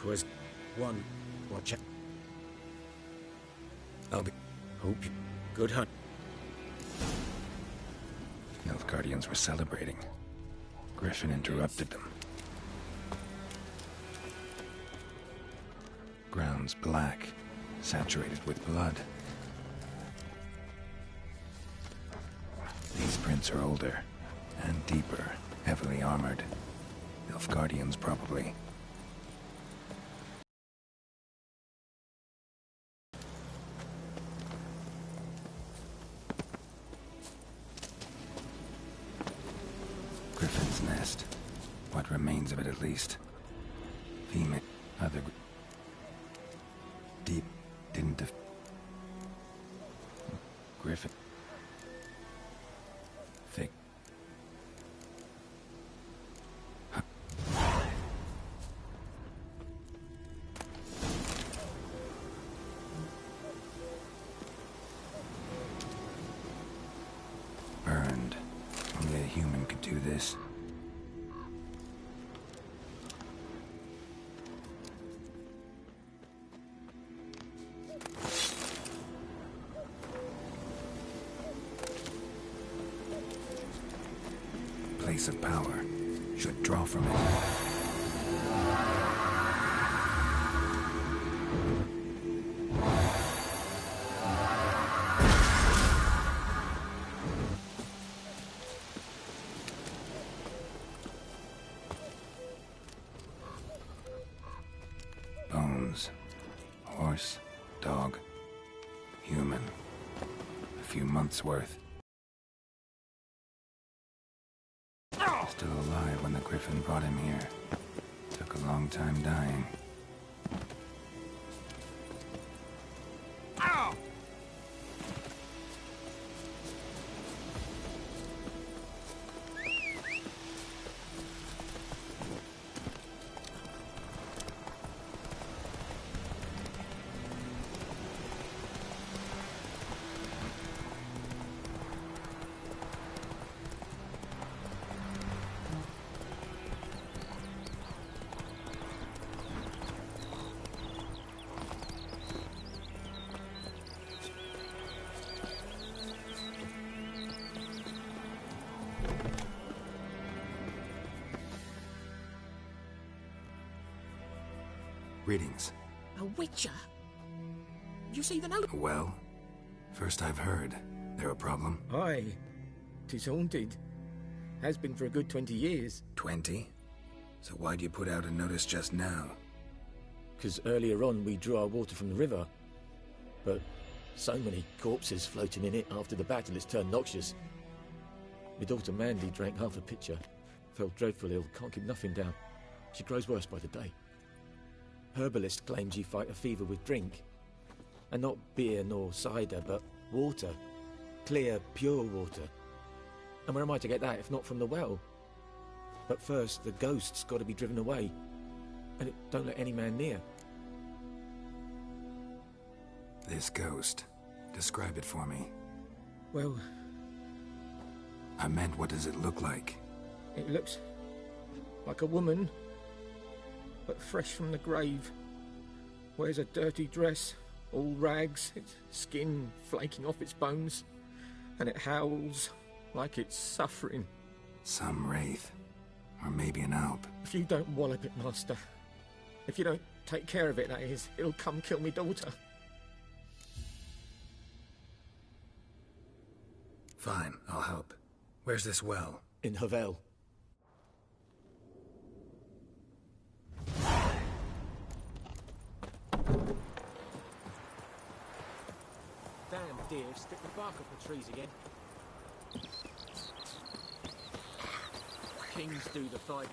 'Twas one. Watch out. I'll be. Hope you. Good hunt. Nilfgaardians were celebrating. Griffin interrupted them. Ground's black, saturated with blood. These prints are older and deeper, heavily armored. Nilfgaardians, probably. Griffin's nest. What remains of it, at least. Female. Other. Deep. Didn't Griffin. Thick. Burned. Only a human could do this. Place of power should draw from it. Bones. Horse, dog, human. A few months' worth. Still alive when the Griffin brought him here. Took a long time dying. Greetings. A witcher? You see the note? Well, first I've heard. There a problem? Aye. 'Tis haunted. Has been for a good 20 years. 20? So why'd you put out a notice just now? 'Cause earlier on we drew our water from the river. But so many corpses floating in it after the battle it's turned noxious. My daughter Mandy drank half a pitcher. Felt dreadful ill, can't keep nothing down. She grows worse by the day. Herbalist claims you fight a fever with drink. And not beer nor cider, but water. Clear, pure water. And where am I to get that if not from the well? But first, the ghost's got to be driven away. And it don't let any man near. This ghost. Describe it for me. Well, I meant, what does it look like? it looks like a woman, but fresh from the grave. Wears a dirty dress, all rags, its skin flaking off its bones, and it howls like it's suffering. Some wraith. Or maybe an alp. If you don't wallop it, Master, if you don't take care of it, that is, it'll come kill me daughter. Fine, I'll help. Where's this well? In Havel. Damn deer, stick the bark off the trees again. Kings do the fighting.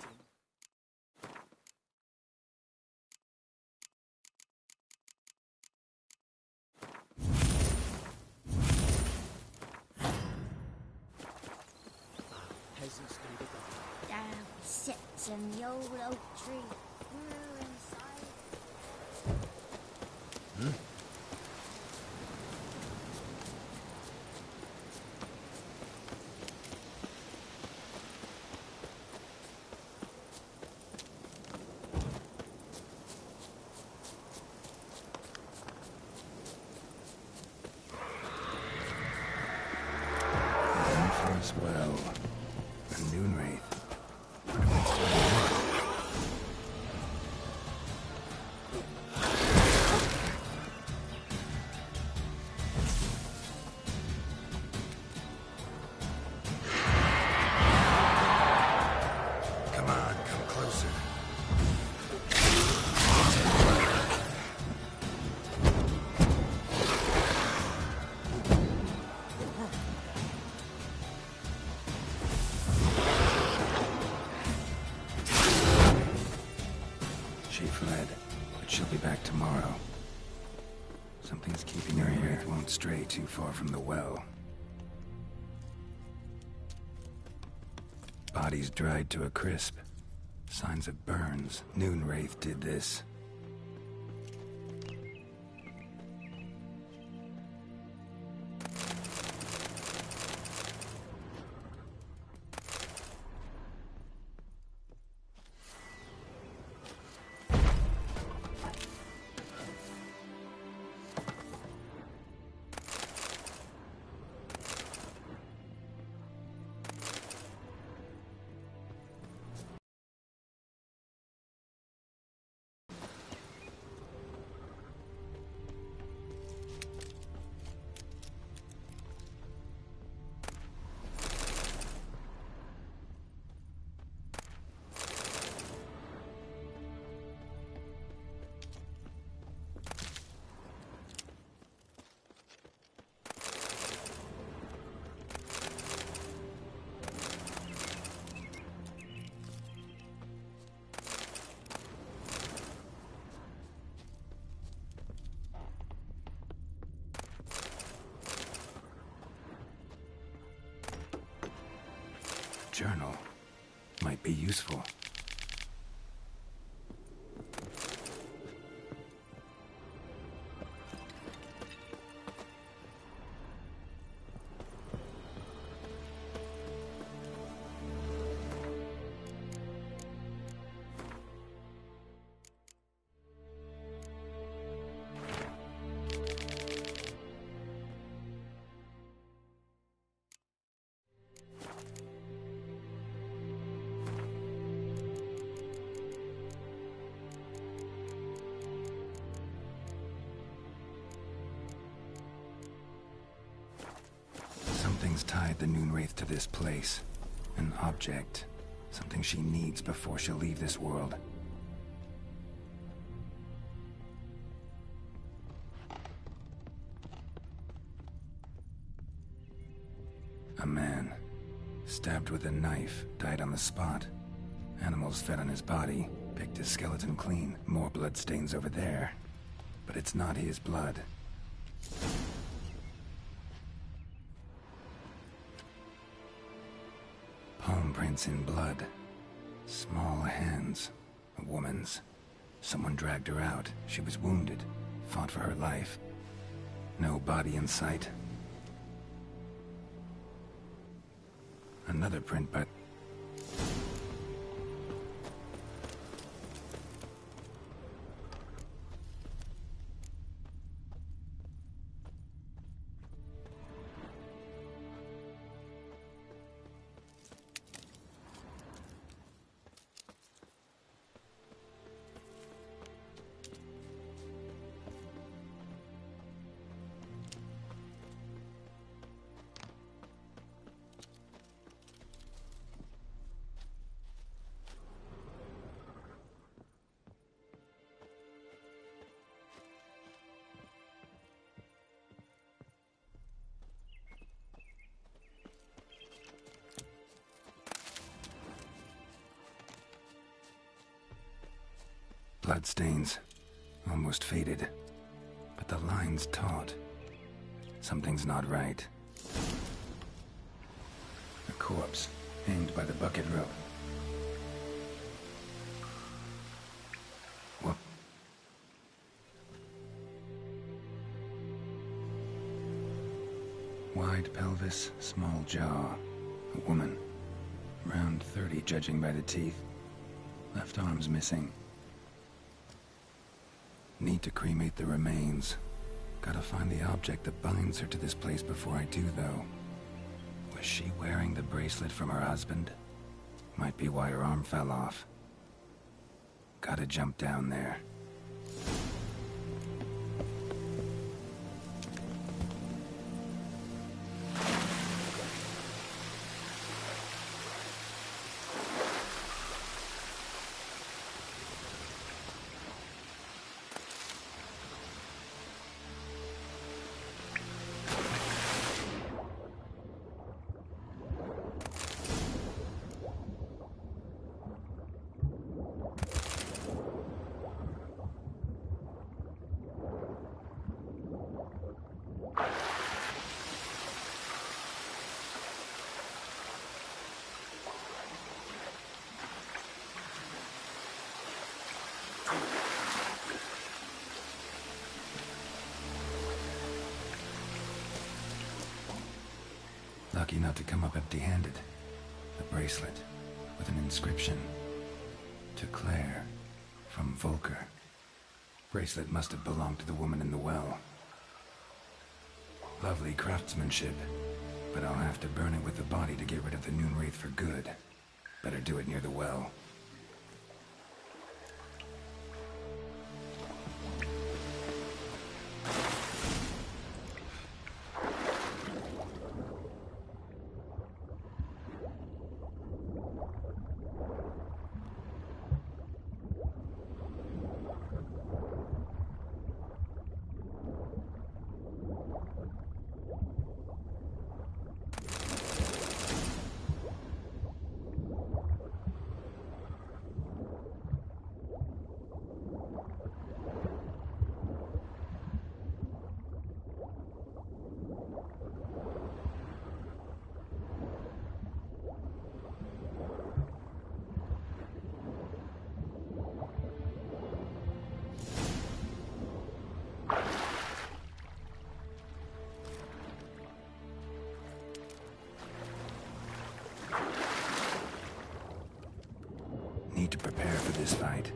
Peasants do the fighting. Down sits in the old oak tree. Grew inside. She fled, but she'll be back tomorrow. Something's keeping her here. It won't stray too far from the well. Bodies dried to a crisp. Signs of burns. Noonwraith did this. Journal might be useful. Something's tied the Noonwraith to this place. An object. Something she needs before she'll leave this world. A man. Stabbed with a knife, died on the spot. Animals fed on his body, picked his skeleton clean. More bloodstains over there. But it's not his blood. Palm prints in blood. Small hands. A woman's. Someone dragged her out. She was wounded. Fought for her life. No body in sight. Another print, but... Bloodstains. Almost faded. But the line's taut. Something's not right. A corpse, hanged by the bucket rope. What? Wide pelvis, small jaw. A woman. Around 30, judging by the teeth. Left arm's missing. Need to cremate the remains. Gotta find the object that binds her to this place before I do, though. Was she wearing the bracelet from her husband? Might be why her arm fell off. Gotta jump down there. lucky not to come up empty-handed. The bracelet with an inscription. To Claire, from Volker. Bracelet must have belonged to the woman in the well. Lovely craftsmanship, but I'll have to burn it with the body to get rid of the Noon Wraith for good. Better do it near the well. Need to prepare for this fight.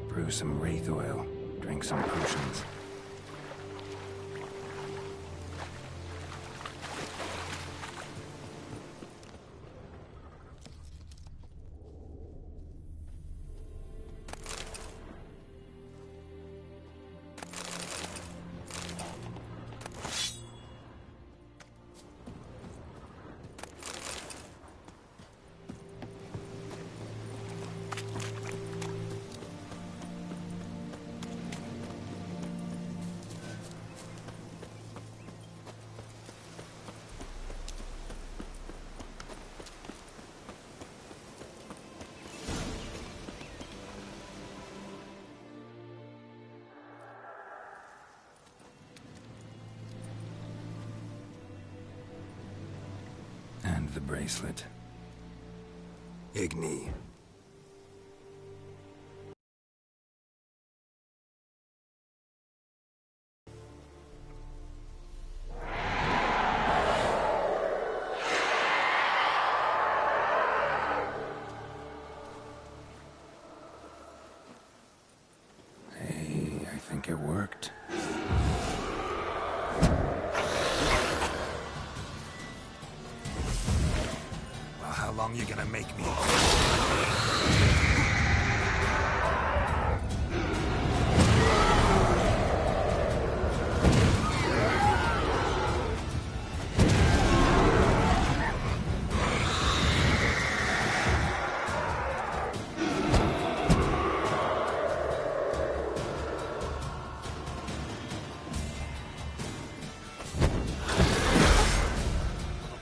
Brew some wraith oil, drink some potions. And the bracelet. Igni. Hey, I think it worked. How long you gonna make me?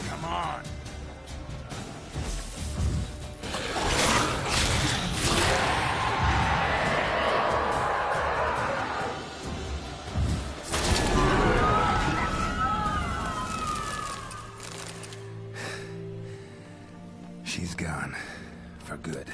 Come on. She's gone. For good.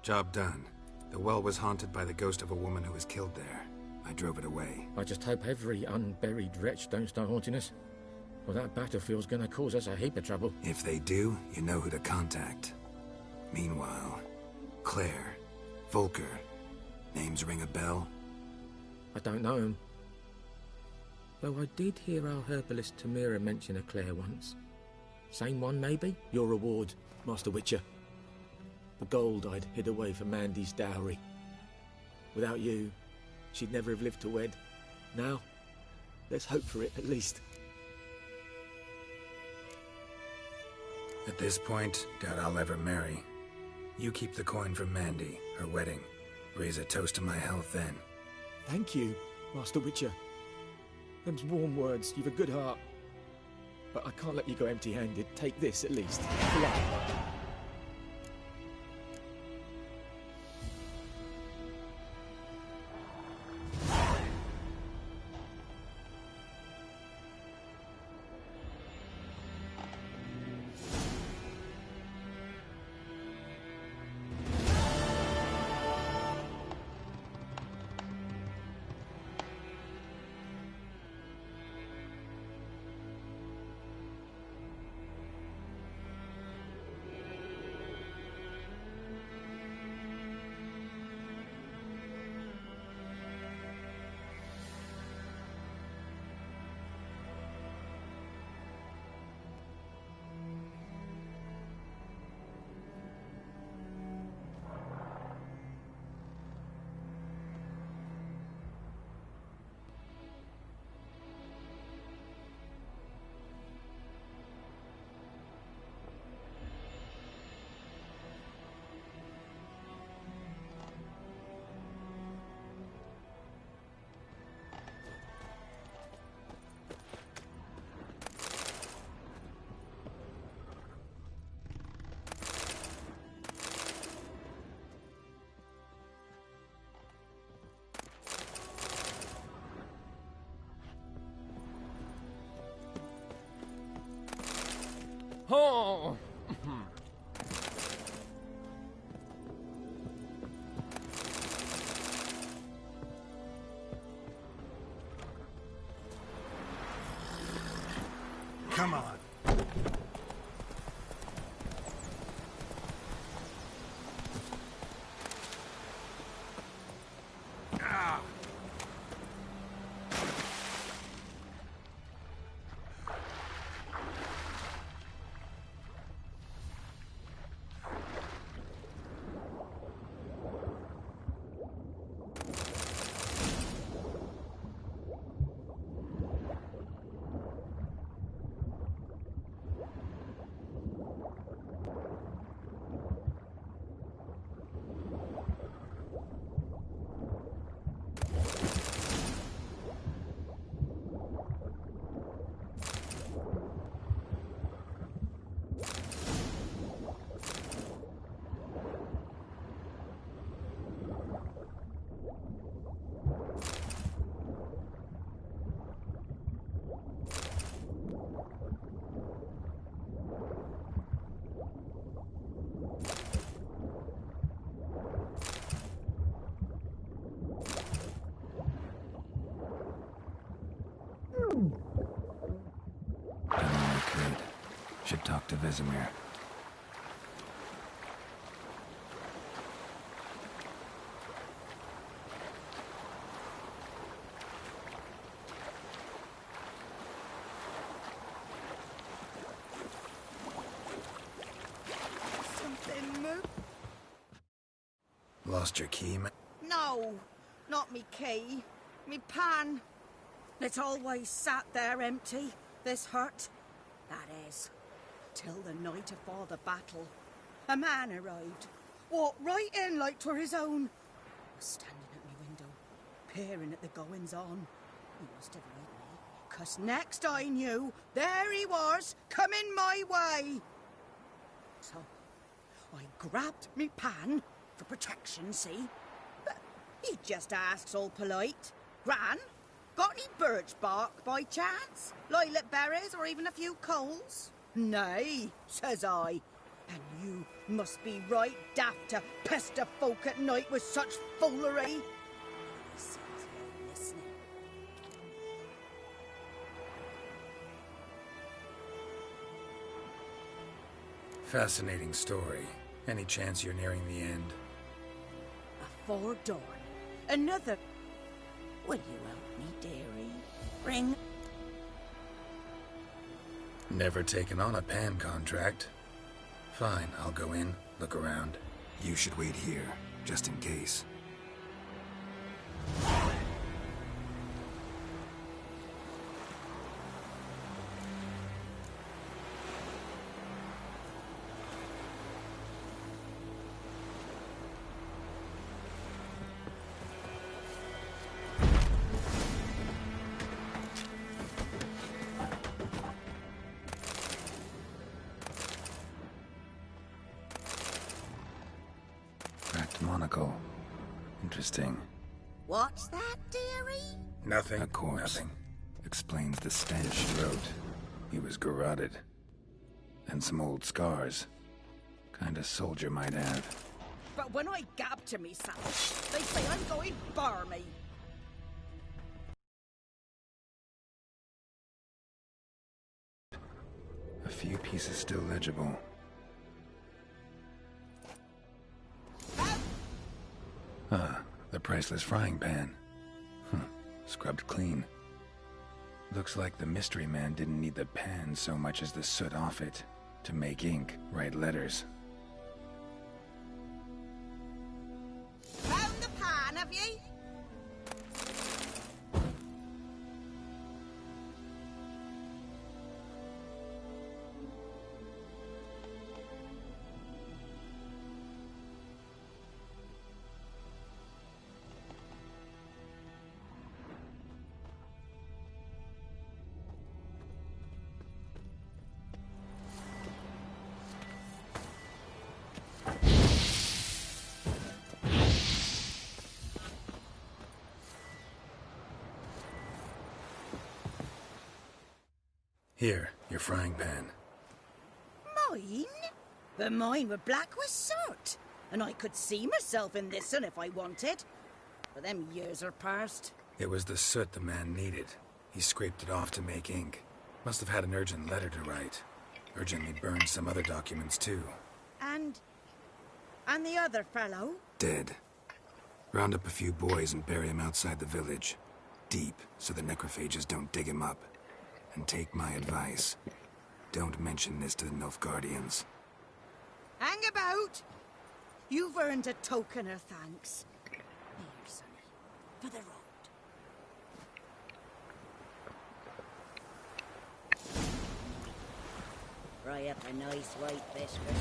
Job done. The well was haunted by the ghost of a woman who was killed there. I drove it away. I just hope every unburied wretch don't start haunting us. Well, that battlefield's gonna cause us a heap of trouble. If they do, you know who to contact. Meanwhile, Claire, Volker. Names ring a bell? I don't know him. Though I did hear our herbalist Tamira mention a Claire once. Same one, maybe? Your reward, Master Witcher. The gold I'd hid away for Mandy's dowry. Without you, she'd never have lived to wed. Now, let's hope for it, at least. At this point, doubt I'll ever marry. You keep the coin from Mandy, her wedding. Raise a toast to my health then. Thank you, Master Witcher. Them's warm words. You've a good heart. But I can't let you go empty-handed. Take this, at least. For luck. Oh! Come on. Should talk to Vesemir. Something moved. Lost your key, man? No, not me key. Me pan. It's always sat there empty, this hut. That is, till the night afore the battle. A man arrived, walked right in like 'twere his own. Was standing at me window, peering at the goings-on. He must have read me, 'cause next I knew, there he was, coming my way. So, I grabbed me pan, for protection, see? But he just asks all polite, Gran, got any birch bark by chance? Lilac berries or even a few coals? Nay, says I. And you must be right daft to pester folk at night with such foolery. He sits here listening. Fascinating story. Any chance you're nearing the end? Afore dawn, another... Will you help me, dearie? Ring. Never taken on a pan contract. Fine, I'll go in, look around. You should wait here, just in case. chronicle. Interesting. What's that, dearie? Nothing. A corpse. Nothing. Explains the stench she wrote. He was garroted. And some old scars. Kind of soldier might have. But when I gab to myself, they say I'm going barmy. A few pieces still legible. Ah, the priceless frying pan. Scrubbed clean. Looks like the mystery man didn't need the pan so much as the soot off it to make ink, write letters. Found the pan, have ye? Here, your frying pan. Mine? But mine were black with soot. And I could see myself in this one if I wanted. But them years are past. It was the soot the man needed. He scraped it off to make ink. Must have had an urgent letter to write. Urgently burned some other documents too. And the other fellow? Dead. Round up a few boys and bury him outside the village. Deep, so the necrophages don't dig him up. And take my advice. Don't mention this to the Nilfgaardians. Hang about! You've earned a token of thanks. Here, sonny, for the road. Fry up a nice white fish for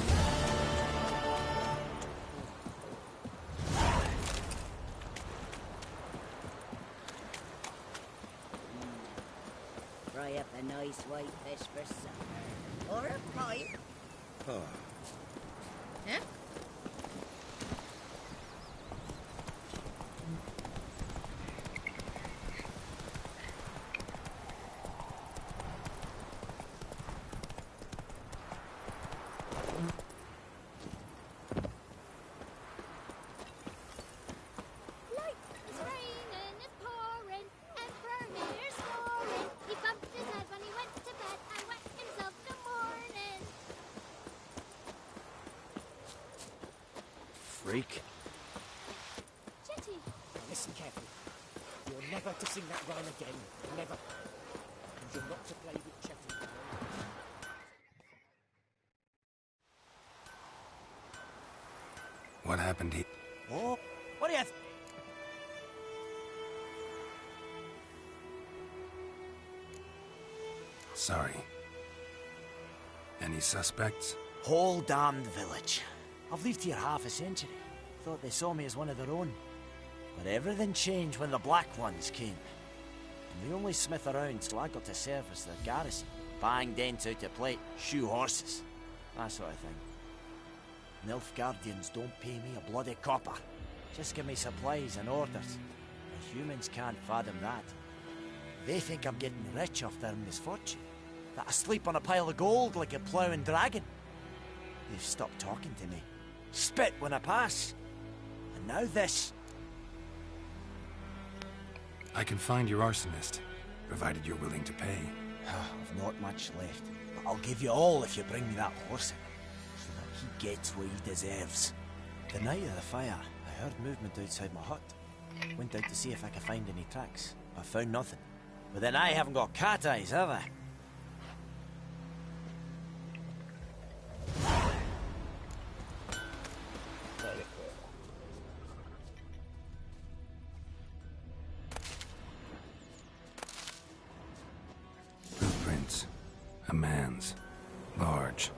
Fry up a nice white fish for supper. Or a pipe. Oh, Huh? It's raining, it's pouring, and Vermeer's snoring. He bumped his head when he went to bed and wet himself till morning. Freak. Jetty, Listen carefully. You're never to sing that rhyme again. Never. And you're not to play with Chetty. What happened here? Oh, what do you... Sorry. Any suspects? Whole damned village. I've lived here half a century. Thought they saw me as one of their own. But everything changed when the Black Ones came. And the only smith around slaggled to service their garrison. Bang dents out of plate, shoe horses. That sort of thing. Nilfgaardians don't pay me a bloody copper. Just give me supplies and orders. The humans can't fathom that. They think I'm getting rich off their misfortune. That I sleep on a pile of gold like a ploughing dragon. They've stopped talking to me. Spit when I pass. And now this. I can find your arsonist, provided you're willing to pay. I've not much left. But I'll give you all if you bring me that horse in. So that he gets what he deserves. The night of the fire, I heard movement outside my hut. Went out to see if I could find any tracks. I found nothing. But then I haven't got cat eyes, have I? Footprints. A man's. Large.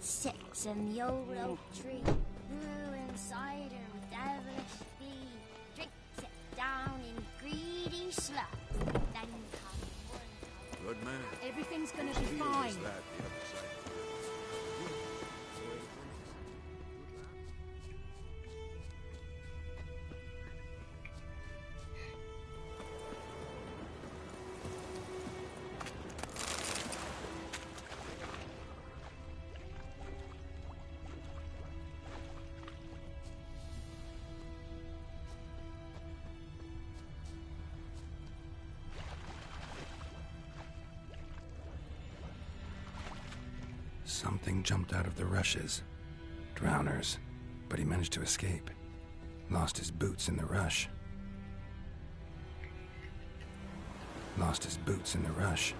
sits in the old oak tree, brewing cider with devilish speed. Drinks it down in greedy slugs. Then comes one. Good man. Everything's gonna be Field is fine. that the other side of the river. Something jumped out of the rushes. Drowners. But he managed to escape. Lost his boots in the rush. Lost his boots in the rush.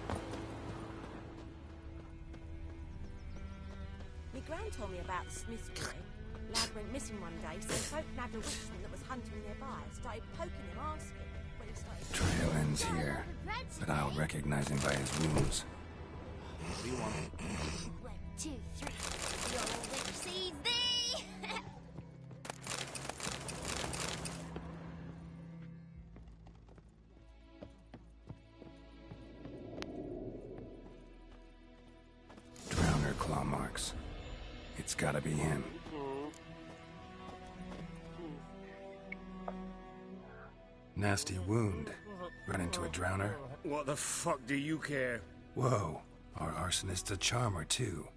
My gran told me about the Smiths boy. Lad went missing one day, so folk nabbed a witchman that was hunting nearby and started poking him, asking when he started. Trail ends here, but I'll recognize him by his wounds. 1, 2, 3. The old witch sees thee. Drowner claw marks. It's gotta be him. Nasty wound. Run into a drowner. What the fuck do you care? Whoa, our arsonist's a charmer too.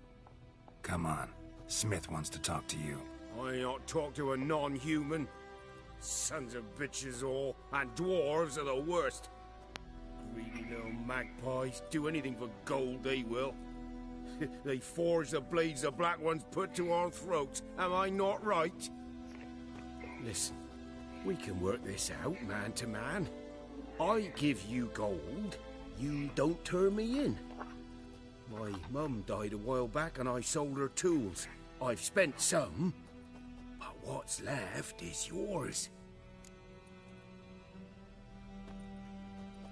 Come on, Smith wants to talk to you. I not talk to a non-human. Sons of bitches all, and dwarves are the worst. Greedy little magpies, do anything for gold they will. They forge the blades the black ones put to our throats, am I not right? Listen, we can work this out man to man. I give you gold, you don't turn me in. My mum died a while back and I sold her tools. I've spent some, but what's left is yours.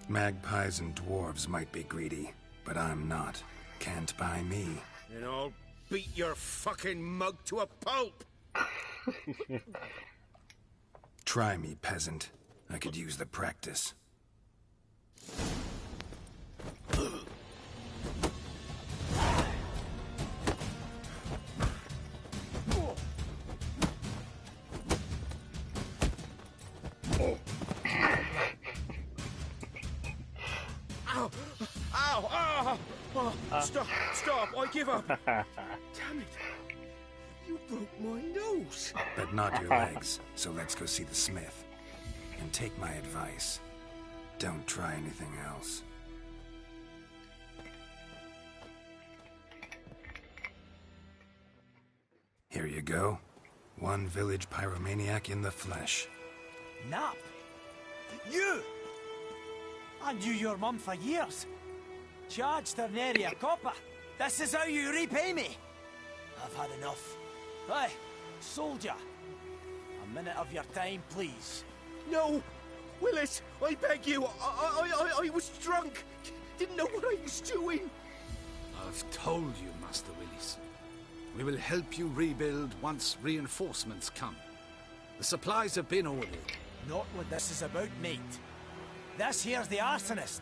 Magpies and dwarves might be greedy, but I'm not. Can't buy me. And I'll beat your fucking mug to a pulp! Try me, peasant. I could use the practice. Ow! Ow! Ow! Oh, stop! Stop! I give up! Damn it! You broke my nose! But not your legs, so let's go see the smith. And take my advice. Don't try anything else. Here you go. One village pyromaniac in the flesh. Nap? You! I knew your mum for years. Charged her nary a copper. This is how you repay me. I've had enough. Hey, soldier. A minute of your time, please. No! Willis, I beg you! I was drunk! Didn't know what I was doing! I've told you, Master Willis. We will help you rebuild once reinforcements come. The supplies have been ordered. Not what this is about, mate. This here's the arsonist.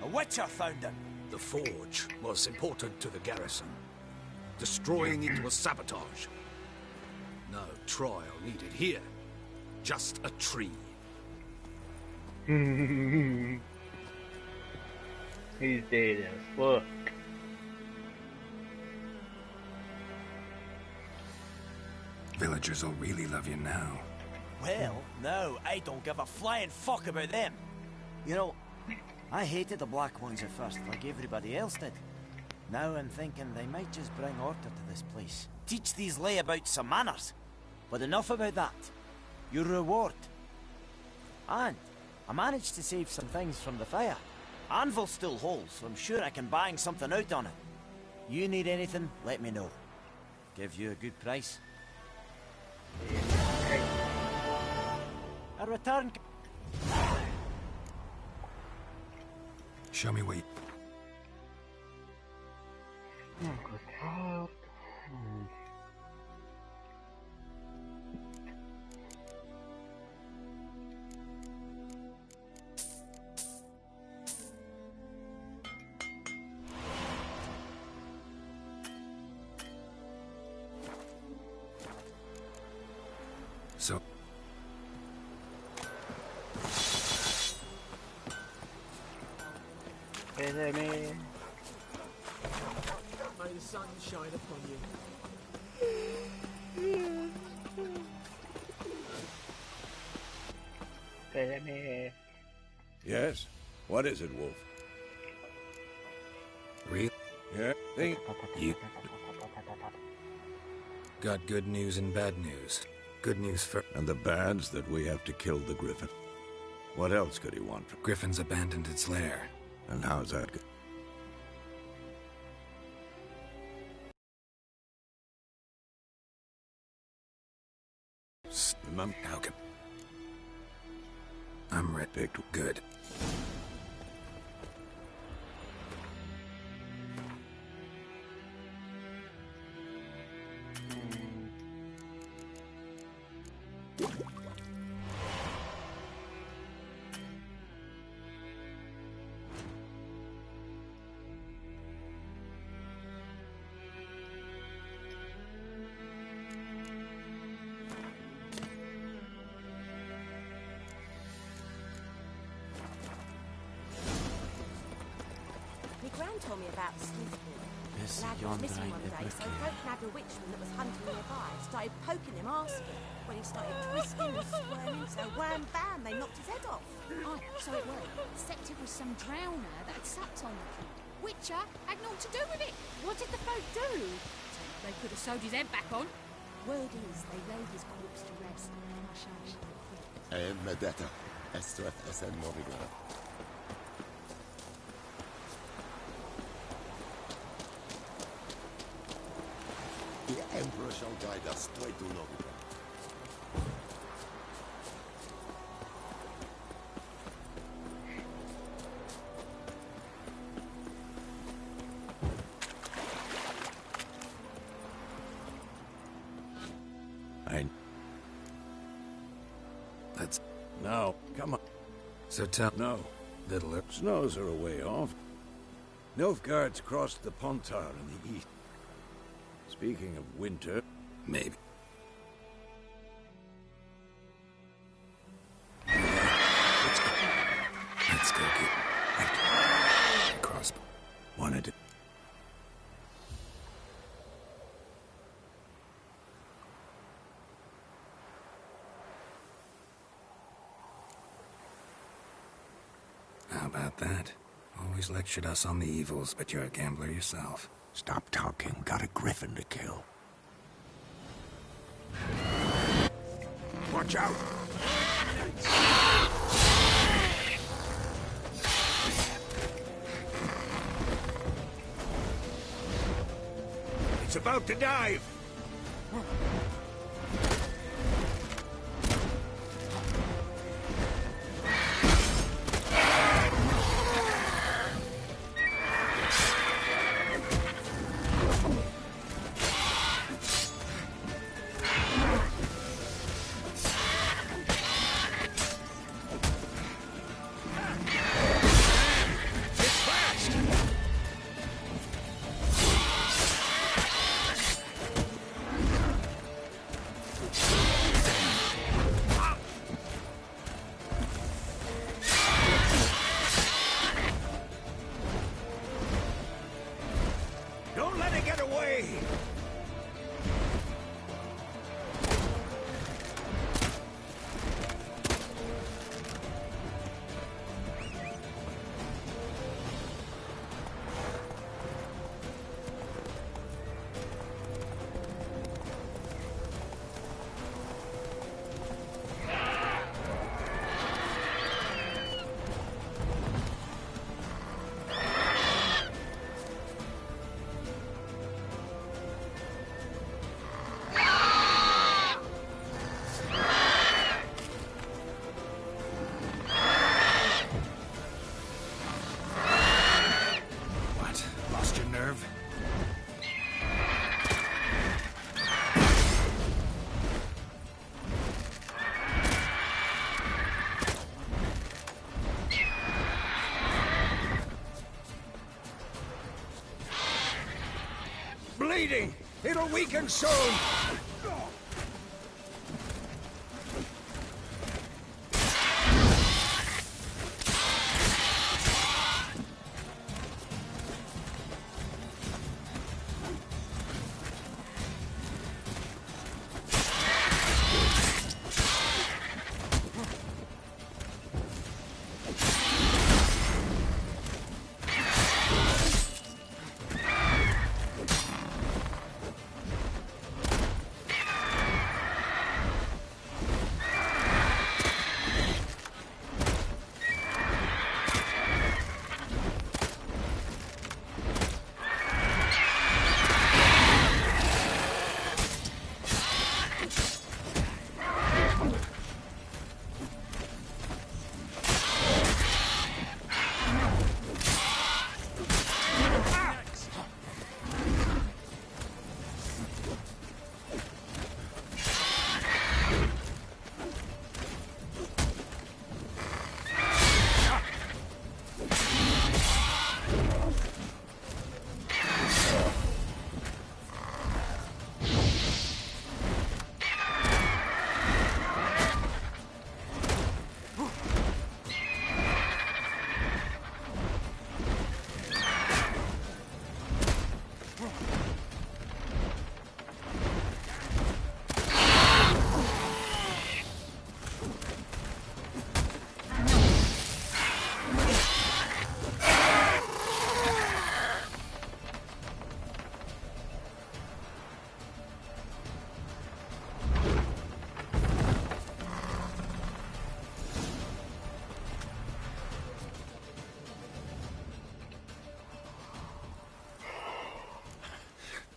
A witcher found him. The forge was important to the garrison. Destroying it was sabotage. No trial needed here. Just a tree. He's dead as fuck. Villagers will really love you now. Well, no, I don't give a flying fuck about them. You know, I hated the black ones at first, like everybody else did. Now I'm thinking they might just bring order to this place. Teach these layabouts some manners. But enough about that. Your reward. And I managed to save some things from the fire. Anvil still holds, so I'm sure I can bang something out on it. You need anything, let me know. Give you a good price. A return. Show me what you... So... Enemy. May the sun shine upon you. Enemy. Yes? What is it, Wolf? Real? Yeah? Think... You... Got good news and bad news. Good news for... And the bad's that we have to kill the Griffin. What else could he want from... Griffin's abandoned its lair. And how's that go? Mum, how can... I'm red picked. Good. Gran told me about the Smith boy. Yes, Lad was yonder missing ain't one the day, so bookie. folk nabbed a witchman that was hunting nearby. Started poking him, asking. When he started twisting and squirming, so wham bam, they knocked his head off. Oh, so it was. Except it was some drowner that had sucked on the kid. Witcher had naught to do with it. What did the folk do? They could have sewed his head back on. Word is, they laid his corpse to rest. Medetta. SN Novigrad. The Emperor shall guide us straight to Novigrad. Let's... No, come on. So tell... No. Little... Snows are a way off. Nilfgaard's crossed the Pontar in the east. Speaking of winter... Maybe. Let's go get... Right. Crossbow. Wanted to... How about that? Always lectured us on the evils, but you're a gambler yourself. Stop talking. Got a griffin to kill. Watch out! It's about to dive! Don't let it get away! What? Lost your nerve? Bleeding! It'll weaken soon!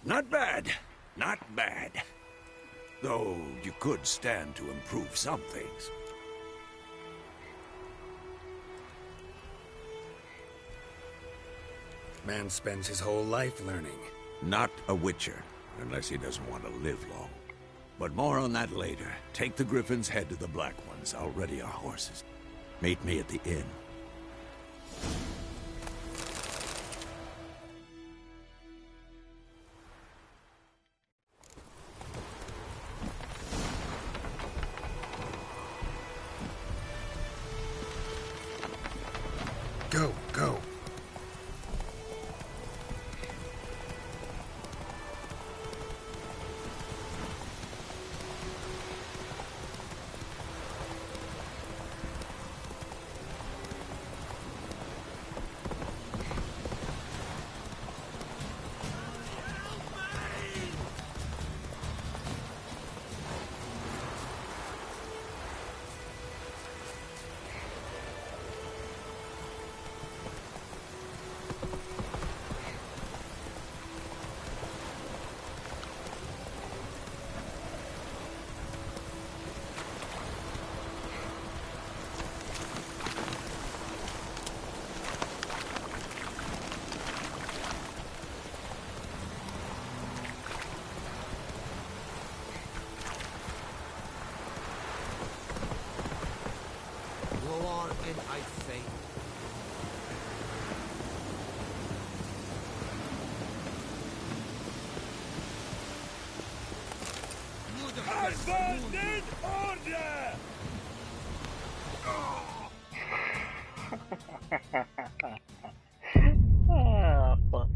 Not bad. Not bad. Though you could stand to improve some things. Man spends his whole life learning. Not a witcher, unless he doesn't want to live long. But more on that later. Take the Griffin's head to the Black Ones. I'll ready our horses. Meet me at the inn. Go, go. I think. Advanced order! Oh, fuck.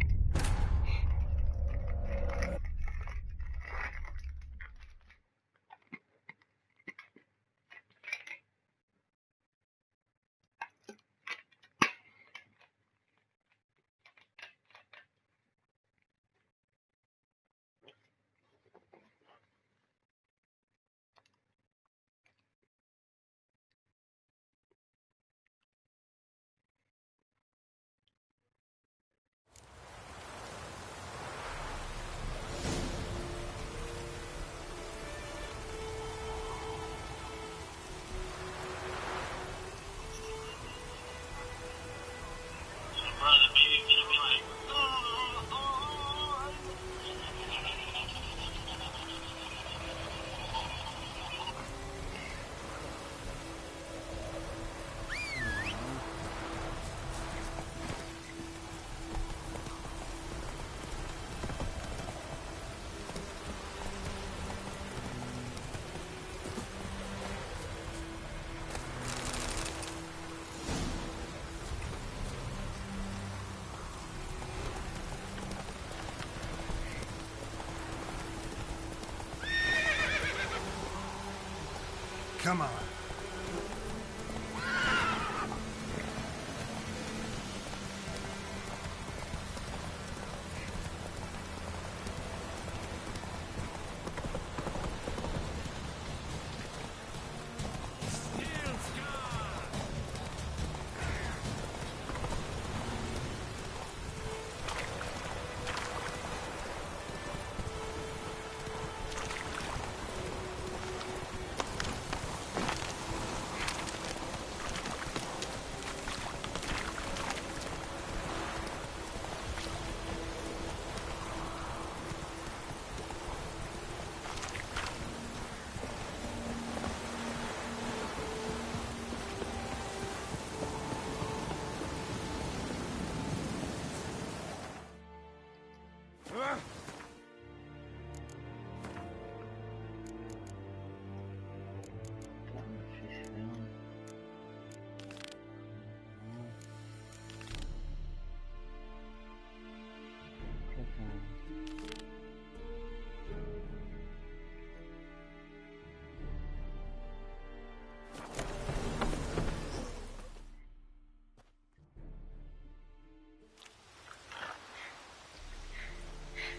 Come on.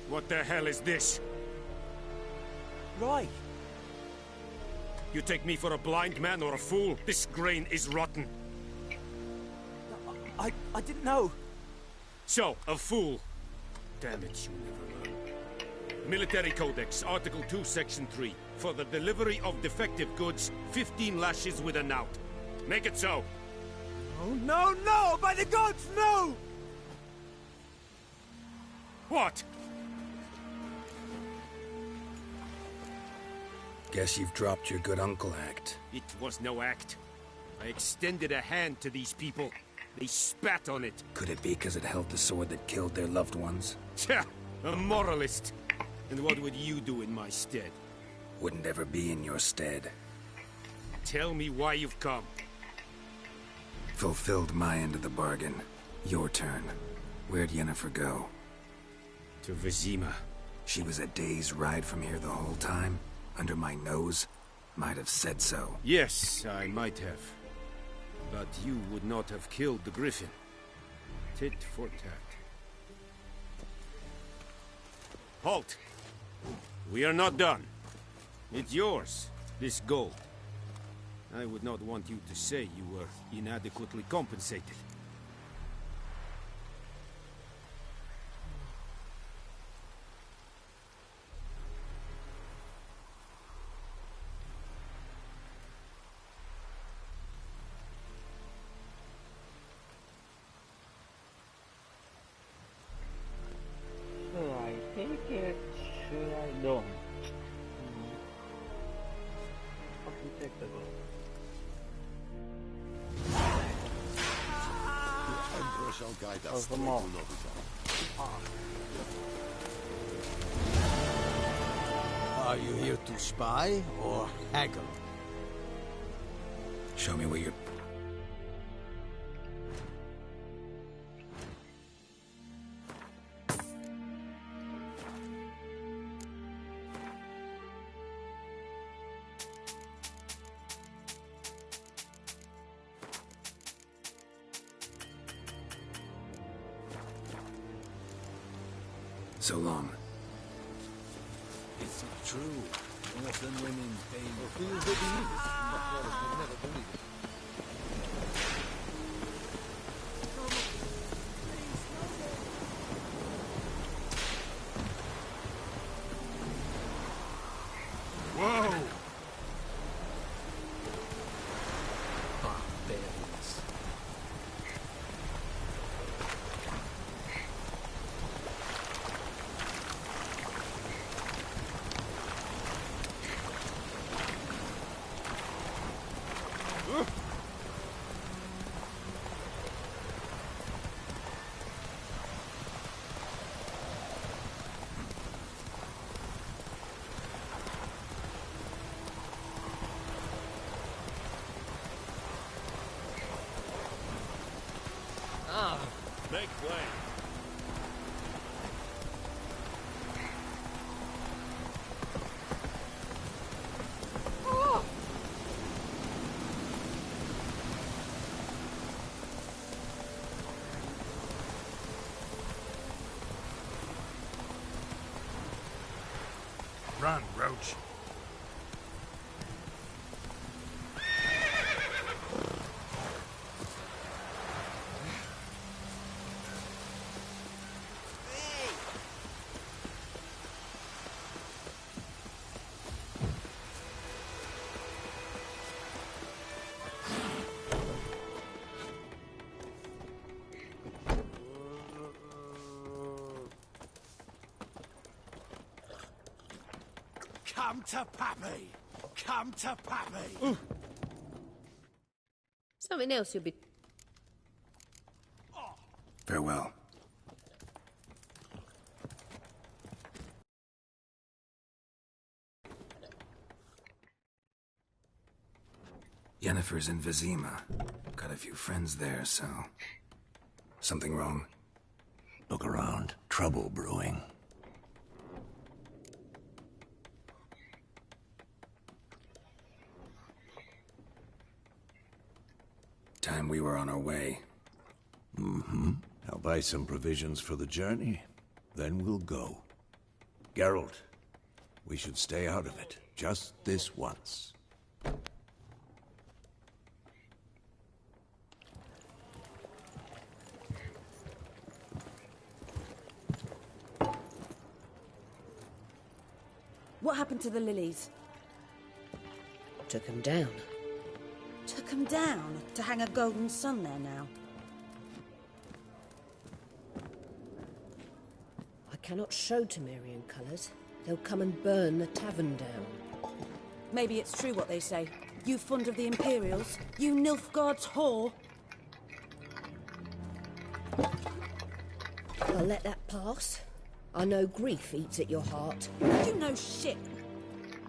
What the hell is this? Right. You take me for a blind man or a fool? This grain is rotten. I didn't know. So, a fool. Damn it, you never learn. Military Codex, Article 2, Section 3. For the delivery of defective goods, 15 lashes with a knout. Make it so. Oh, no, no! By the gods, no! What? Guess you've dropped your good uncle act. It was no act. I extended a hand to these people. They spat on it. Could it be because it held the sword that killed their loved ones? Tja, a moralist. And what would you do in my stead? Wouldn't ever be in your stead. Tell me why you've come. Fulfilled my end of the bargain. Your turn. Where'd Yennefer go? To Vizima. She was a day's ride from here the whole time? Under my nose? Might have said so. Yes, I might have. But you would not have killed the Griffin. Tit for tat. Halt! We are not done. It's yours, this gold. I would not want you to say you were inadequately compensated. So I take it, should I don't? How to take the gold? The Emperor shall guide us the through mall. Are you here to spy or haggle? Show me what you're... So long. Is it true? One of them women's pain. Whoa! Barbarians. Make way. Run, Roach. Come to Pappy! Come to Pappy! Something else you'll be... Farewell. Yennefer's in Vizima. Got a few friends there, so... Something wrong? Look around. Trouble brewing. Time we were on our way. Mm-hmm. I'll buy some provisions for the journey. Then we'll go. Geralt, we should stay out of it. Just this once. What happened to the lilies? Took him down. Took them down to hang a golden sun there now. I cannot show Temerian colours. They'll come and burn the tavern down. Maybe it's true what they say. You fond of the Imperials? You Nilfgaard's whore? I'll let that pass. I know grief eats at your heart. You know shit.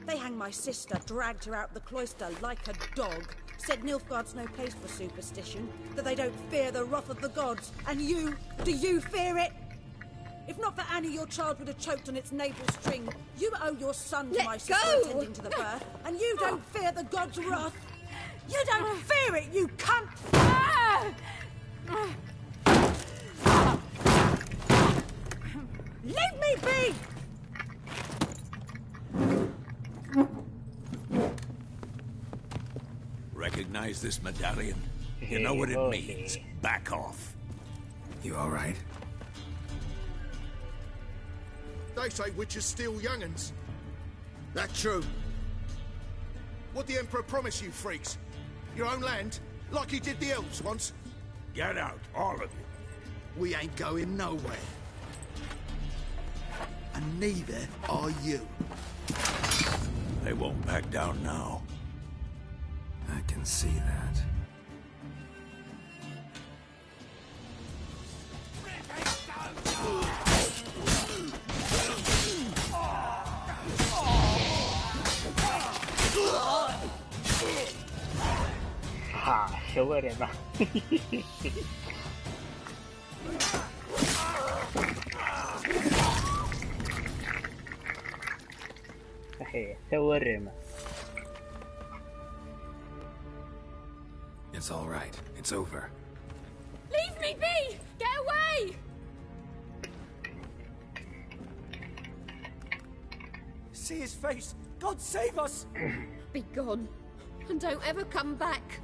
They hanged my sister, dragged her out the cloister like a dog. Said Nilfgaard's no place for superstition, that they don't fear the wrath of the gods. And you, do you fear it? If not for Annie, your child would have choked on its navel string. You owe your son to my sister attending to the birth, and you don't fear the gods' wrath. You don't fear it, you cunt! Leave me be! Recognize this medallion? You know what it means. Back off. You all right? They say witches steal young'uns. That true? What the Emperor promise you, freaks? Your own land? Like he did the elves once? Get out, all of you. We ain't going nowhere. And neither are you. They won't back down now. I can see that. Ha, Qbarjeruh. Qbarjeruh. It's all right. It's over. Leave me be! Get away! See his face! God save us! Be gone, and don't ever come back.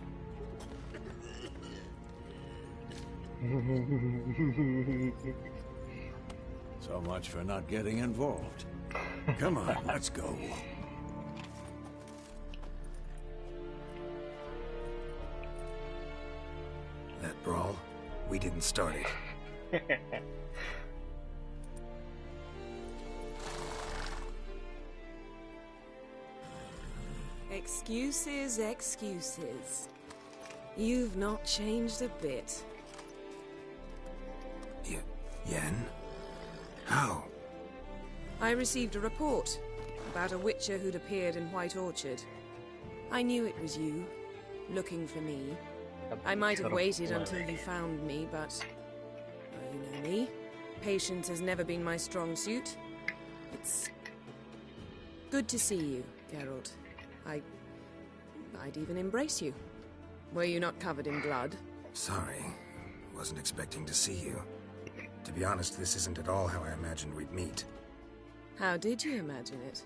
So much for not getting involved. Come on, let's go. That brawl, we didn't start it. Excuses, excuses. You've not changed a bit. Yen? How? I received a report about a witcher who'd appeared in White Orchard. I knew it was you, looking for me. I might have waited until you found me, but... well, you know me. Patience has never been my strong suit. It's... good to see you, Geralt. I'd even embrace you. Were you not covered in blood? Sorry. Wasn't expecting to see you. To be honest, this isn't at all how I imagined we'd meet. How did you imagine it?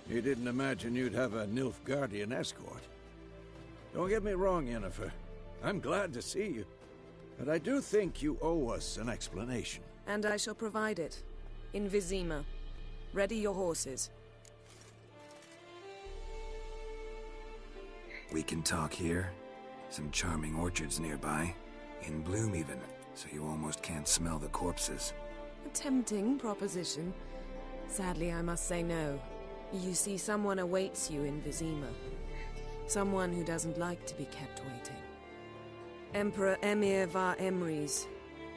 You didn't imagine you'd have a Nilfgaardian escort. Don't get me wrong, Yennefer. I'm glad to see you. But I do think you owe us an explanation. And I shall provide it. In Vizima. Ready your horses. We can talk here. Some charming orchards nearby. In bloom even, so you almost can't smell the corpses. A tempting proposition. Sadly, I must say no. You see, someone awaits you in Vizima. Someone who doesn't like to be kept waiting. Emperor Emir var Emrys.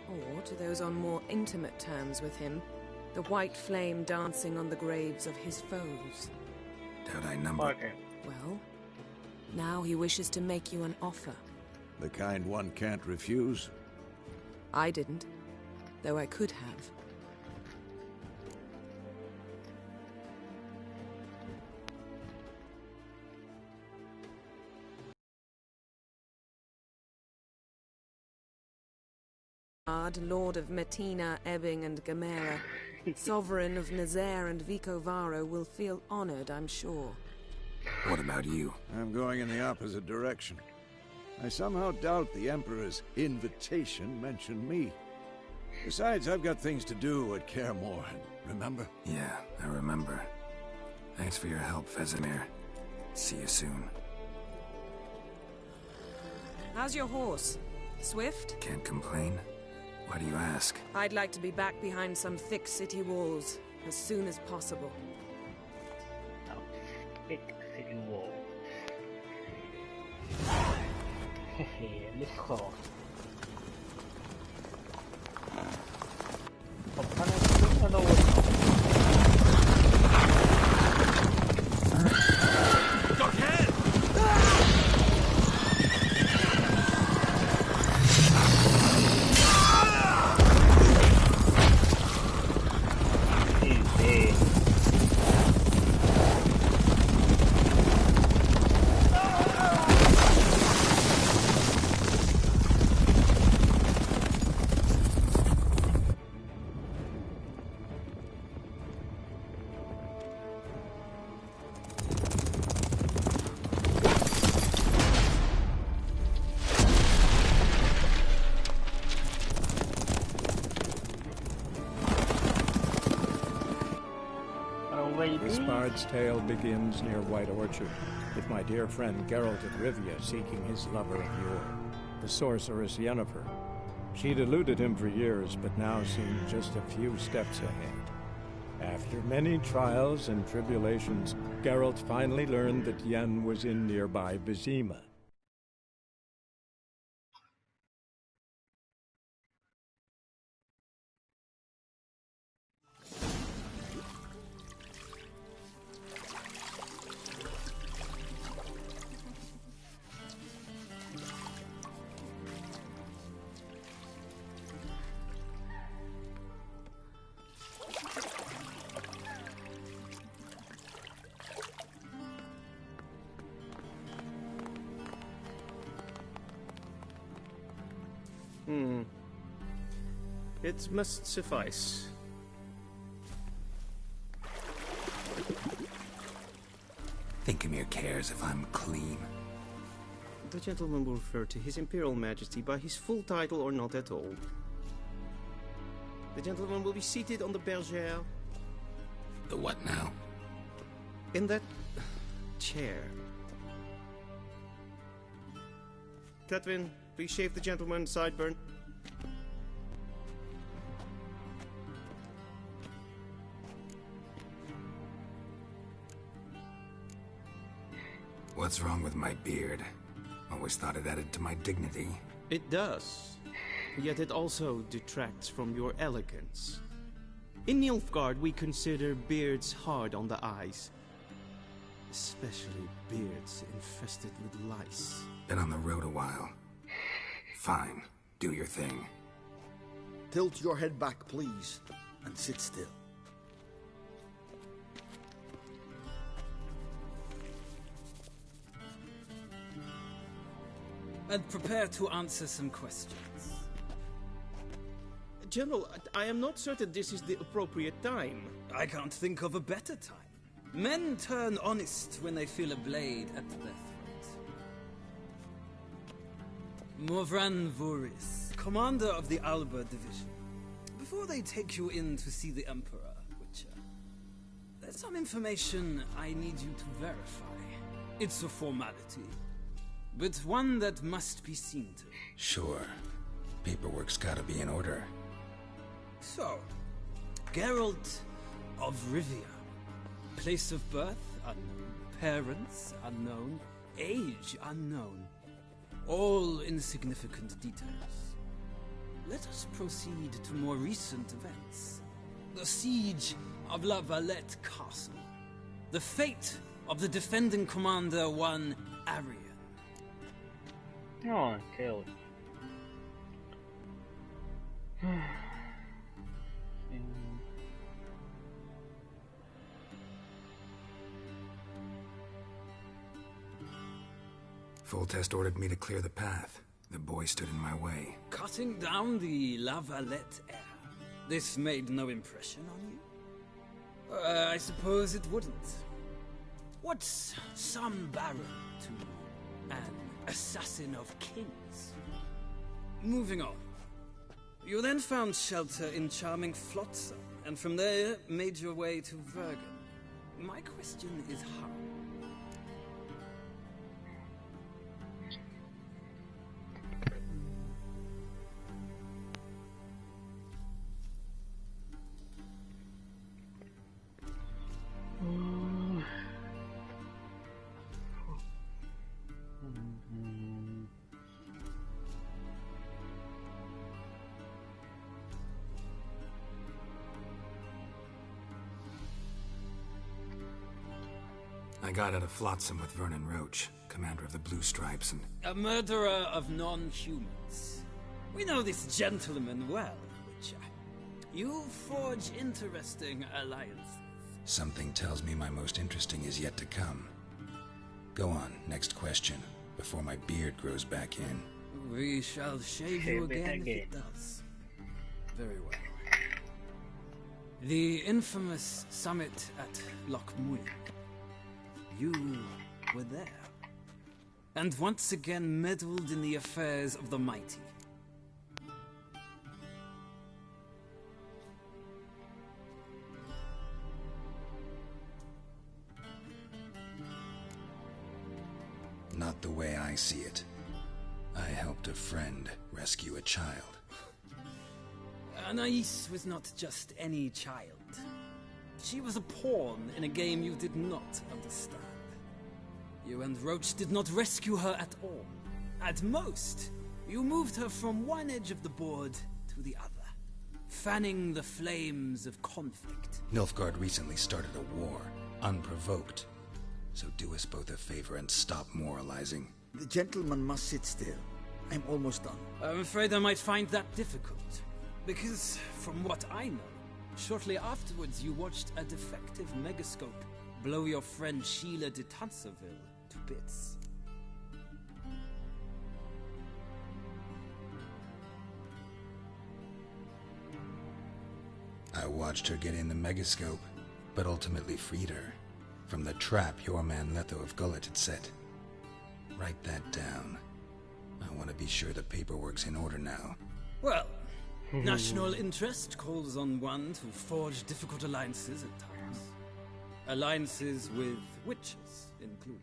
Or, to those on more intimate terms with him, the white flame dancing on the graves of his foes. Doubt I number... Well, now he wishes to make you an offer. The kind one can't refuse? I didn't, though I could have. Lord of Metina, Ebbing and Gamera, Sovereign of Nazaire and Vicovaro, will feel honored, I'm sure. What about you? I'm going in the opposite direction. I somehow doubt the Emperor's invitation mentioned me. Besides, I've got things to do at Kaer Morhen, remember? Yeah, I remember. Thanks for your help, Vesemir. See you soon. How's your horse? Swift? Can't complain. Why do you ask? I'd like to be back behind some thick city walls as soon as possible. Thick city wall. Let's go. This bard's tale begins near White Orchard, with my dear friend Geralt of Rivia seeking his lover of yore, the sorceress Yennefer. She'd eluded him for years, but now seemed just a few steps ahead. After many trials and tribulations, Geralt finally learned that Yen was in nearby Vizima. It must suffice. Thinkamere cares if I'm clean. The gentleman will refer to His Imperial Majesty by his full title or not at all. The gentleman will be seated on the bergère. The what now? In that chair. Catwin, please shave the gentleman's sideburn. What's wrong with my beard? Always thought it added to my dignity. It does. Yet it also detracts from your elegance. In Nilfgaard, we consider beards hard on the eyes. Especially beards infested with lice. Been on the road a while. Fine. Do your thing. Tilt your head back, please, and sit still. And prepare to answer some questions. General, I am not certain this is the appropriate time. I can't think of a better time. Men turn honest when they feel a blade at their throat. Morvran Voris, commander of the Alba Division. Before they take you in to see the Emperor, Witcher, there's some information I need you to verify. It's a formality, but one that must be seen to. Sure. Paperwork's gotta be in order. So, Geralt of Rivia. Place of birth, unknown. Parents, unknown. Age, unknown. All insignificant details. Let us proceed to more recent events. The siege of La Valette Castle. The fate of the defending commander, one Arian. Oh, killed. Foltest ordered me to clear the path. The boy stood in my way. Cutting down the La Valette heir. This made no impression on you? I suppose it wouldn't. What's some baron to an assassin of kings? Moving on. You then found shelter in charming Flotsam, and from there made your way to Vergen. My question is how? I got out of Flotsam with Vernon Roach, commander of the Blue Stripes, and... A murderer of non-humans. We know this gentleman well, Witcher. You forge interesting alliances. Something tells me my most interesting is yet to come. Go on, next question, before my beard grows back in. We shall shave you again if it does. Very well. The infamous summit at Loch Muir. You were there. And once again meddled in the affairs of the mighty. Not the way I see it. I helped a friend rescue a child. Anais was not just any child. She was a pawn in a game you did not understand. You and Roach did not rescue her at all. At most, you moved her from one edge of the board to the other, fanning the flames of conflict. Nilfgaard recently started a war, unprovoked. So do us both a favor and stop moralizing. The gentleman must sit still. I'm almost done. I'm afraid I might find that difficult. Because, from what I know, shortly afterwards you watched a defective megascope blow your friend Sheila de Tanserville to bits. I watched her get in the megascope, but ultimately freed her from the trap your man Letho of Gullet had set. Write that down. I want to be sure the paperwork's in order now. Well, national interest calls on one to forge difficult alliances at times. Alliances with witches included.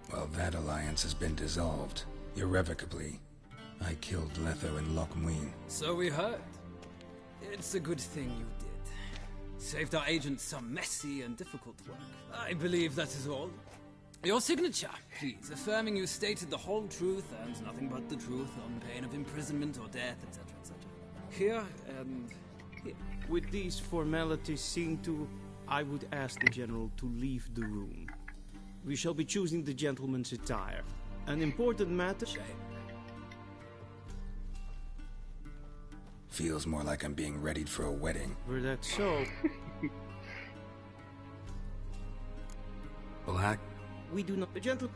Well, that alliance has been dissolved, irrevocably. I killed Letho in Loch Muir. So we heard. It's a good thing you did. Saved our agent some messy and difficult work. I believe that is all. Your signature, please, affirming you stated the whole truth and nothing but the truth on pain of imprisonment or death, etc., etc. Here and here. With these formalities seen to, I would ask the General to leave the room. We shall be choosing the gentleman's attire. An important matter... Shame. Feels more like I'm being readied for a wedding. Were that so? Black? We do not... The gentle...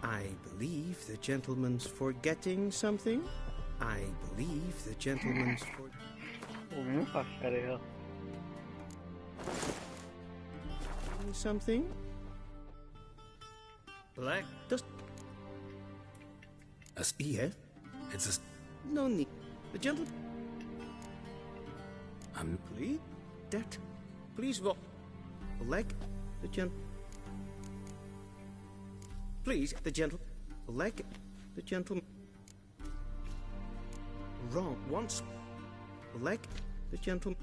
I believe the gentleman's forgetting something. I believe the gentleman's something. Black does. A yeah. It's a. No need. The gentle. I'm. Please. That. Please walk. Black. The gent. Please, the gentle. Leg. The gentleman. Wrong. Once. Leg. The gentleman.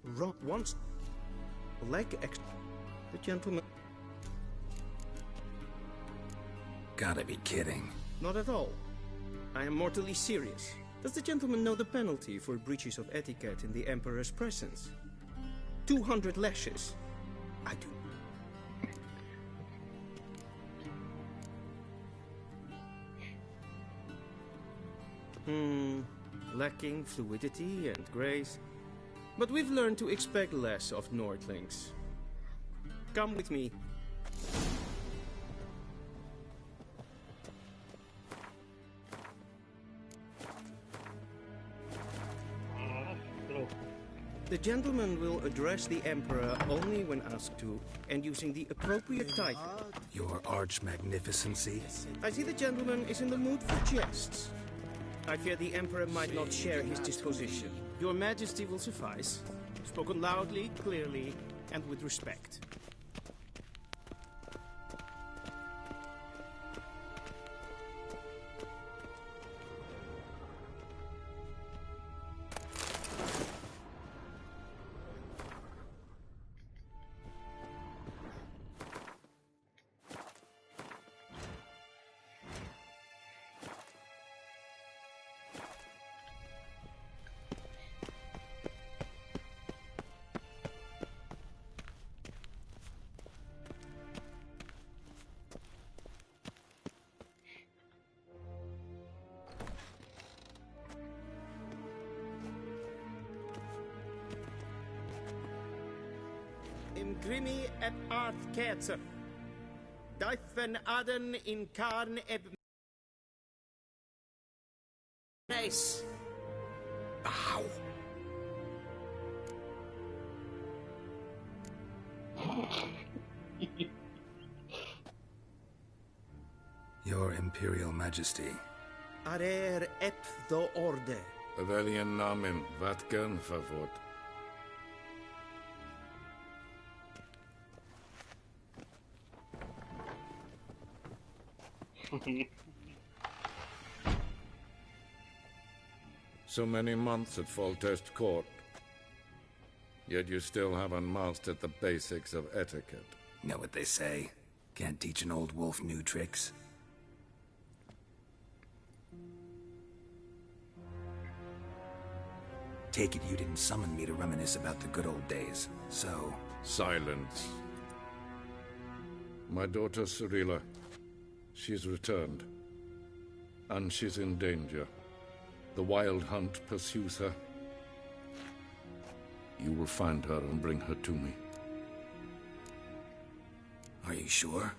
Wrong. Once. Leg. The gentleman. Gotta be kidding. Not at all. I am mortally serious. Does the gentleman know the penalty for breaches of etiquette in the Emperor's presence? 200 lashes. I do. Lacking fluidity and grace. But we've learned to expect less of Nordlings. Come with me. The gentleman will address the Emperor only when asked to, and using the appropriate title. Your Arch-Magnificency? I see the gentleman is in the mood for jests. I fear the Emperor might not share his disposition. Your Majesty will suffice. Spoken loudly, clearly, and with respect. Imgrimi et art ketzer. Deifen aden in karn eb... Nice. Ow. Your Imperial Majesty. Arer ep do orde. Avelian namen, vatgen favort. So many months at Foltest Court, yet you still haven't mastered the basics of etiquette. Know what they say? Can't teach an old wolf new tricks. Take it you didn't summon me to reminisce about the good old days, so... Silence. My daughter Cirilla, she's returned. And she's in danger. The Wild Hunt pursues her. You will find her and bring her to me. Are you sure?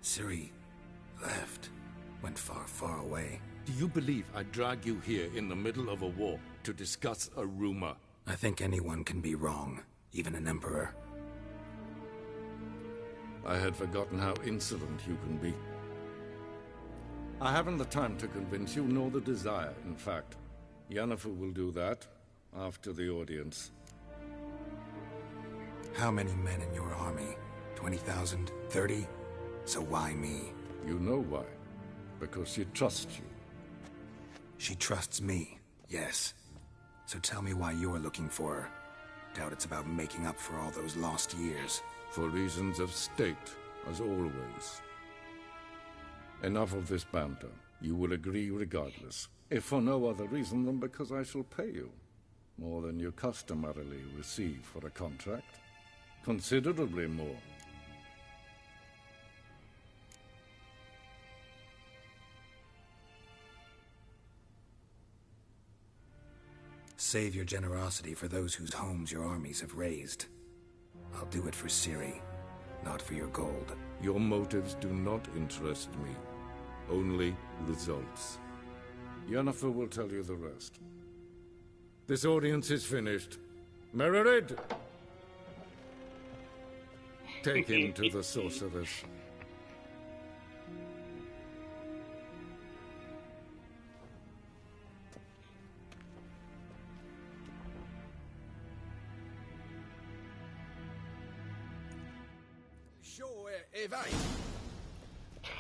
Ciri left. Went far, far away. Do you believe I'd drag you here in the middle of a war to discuss a rumor? I think anyone can be wrong, even an emperor. I had forgotten how insolent you can be. I haven't the time to convince you, nor the desire, in fact. Yennefer will do that after the audience. How many men in your army? 20,000? 30? So why me? You know why. Because she trusts you. She trusts me, yes. So tell me why you're looking for her. Doubt it's about making up for all those lost years. For reasons of state, as always. Enough of this banter. You will agree regardless. If for no other reason than because I shall pay you. More than you customarily receive for a contract. Considerably more. Save your generosity for those whose homes your armies have razed. I'll do it for Ciri, not for your gold. Your motives do not interest me. Only results. Yennefer will tell you the rest. This audience is finished. Mererid! Take him to the sorceress.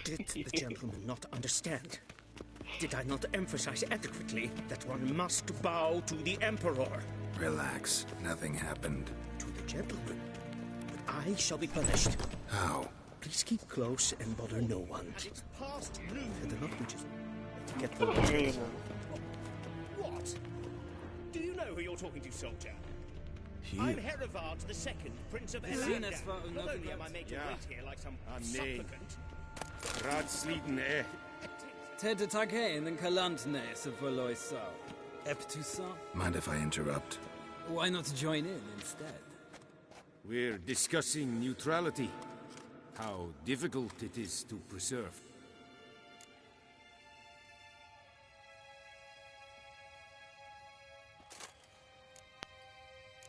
Did the gentleman not understand? Did I not emphasize adequately that one must bow to the Emperor? Relax. Nothing happened. To the gentleman. But I shall be punished. How? Please keep close and bother no one. It's past noon. The not which is to get the you're talking to, soldier. Here. I'm Herivard II, Prince of Elandan. Not only am I made to wait here like some supplicant. Ratsliden Ted Taghain and Kalantnes of Valoisa. Eptusa. Mind if I interrupt? Why not join in instead? We're discussing neutrality. How difficult it is to preserve.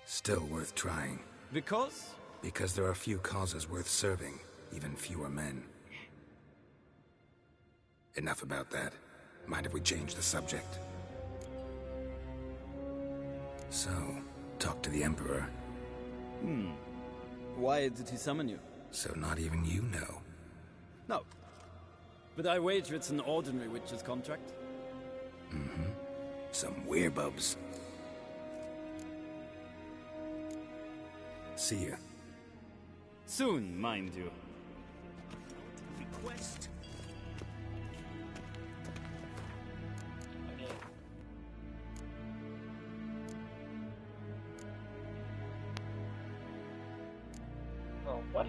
Still worth trying. Because? Because there are few causes worth serving, even fewer men. Enough about that. Mind if we change the subject? So, talk to the Emperor. Why did he summon you? So not even you know. No. But I wager it's an ordinary witcher's contract. Mm-hmm. Some werebubs. See ya. Soon, mind you. Request. Oh, what?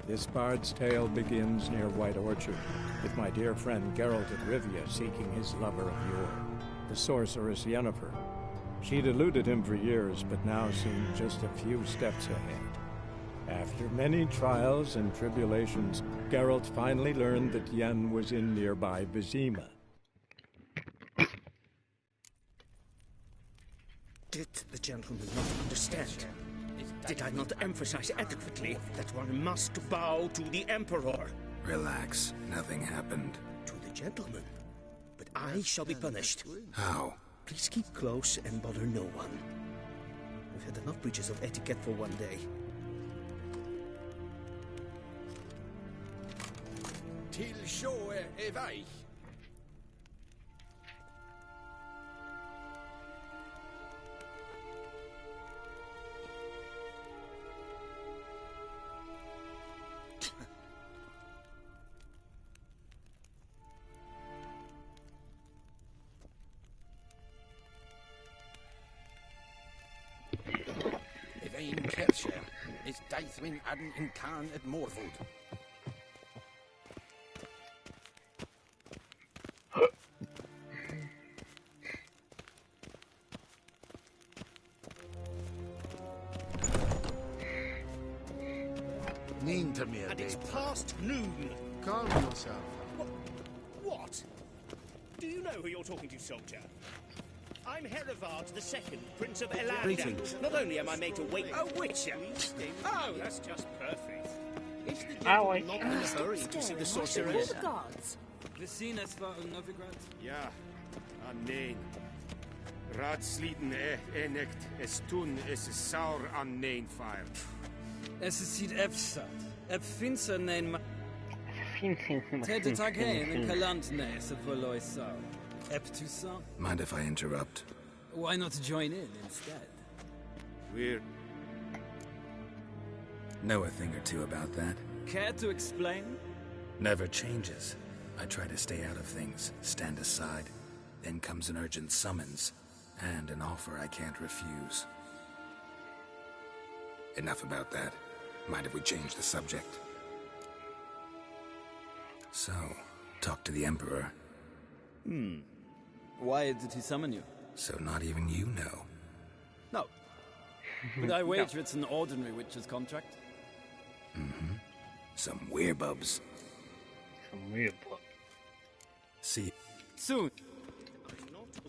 This bard's tale begins near White Orchard, with my dear friend Geralt of Rivia seeking his lover of yore, the sorceress Yennefer. She'd eluded him for years, but now seemed just a few steps ahead. After many trials and tribulations, Geralt finally learned that Yen was in nearby Vizima. Did the gentleman not understand? Did I not emphasize adequately that one must bow to the Emperor? Relax. Nothing happened. To the gentleman. But I shall be punished. How? Please keep close and bother no one. We've had enough breaches of etiquette for one day. Till sjå väg. Evain Kershire is Daithwin Adden in Khan at Morvood. And it's past noon. Calm yourself. What? Do you know who you're talking to, soldier? I'm Herivard II, Prince of Elandan. Greetings. Not only am I made to wait a witcher. Oh, that's just perfect. Is the I gentleman not in a hurry to see the sorceress? The gods. Vizines var Novigrad. Ja, nee. Ratsliden enecht es tun es saur an nein fire. Es sieht efsat. Finser nein Ted Taghain and Kalantnes of Valoisa. Eptusa. Mind if I interrupt? Why not join in instead? We're... Know a thing or two about that? Care to explain? Never changes. I try to stay out of things, stand aside. Then comes an urgent summons, and an offer I can't refuse. Enough about that. Mind if we change the subject? So, talk to the Emperor. Why did he summon you? So not even you know. No. But I wager it's an ordinary witcher's contract. Mm-hmm. Some werebubs. Some weird book. See. Soon.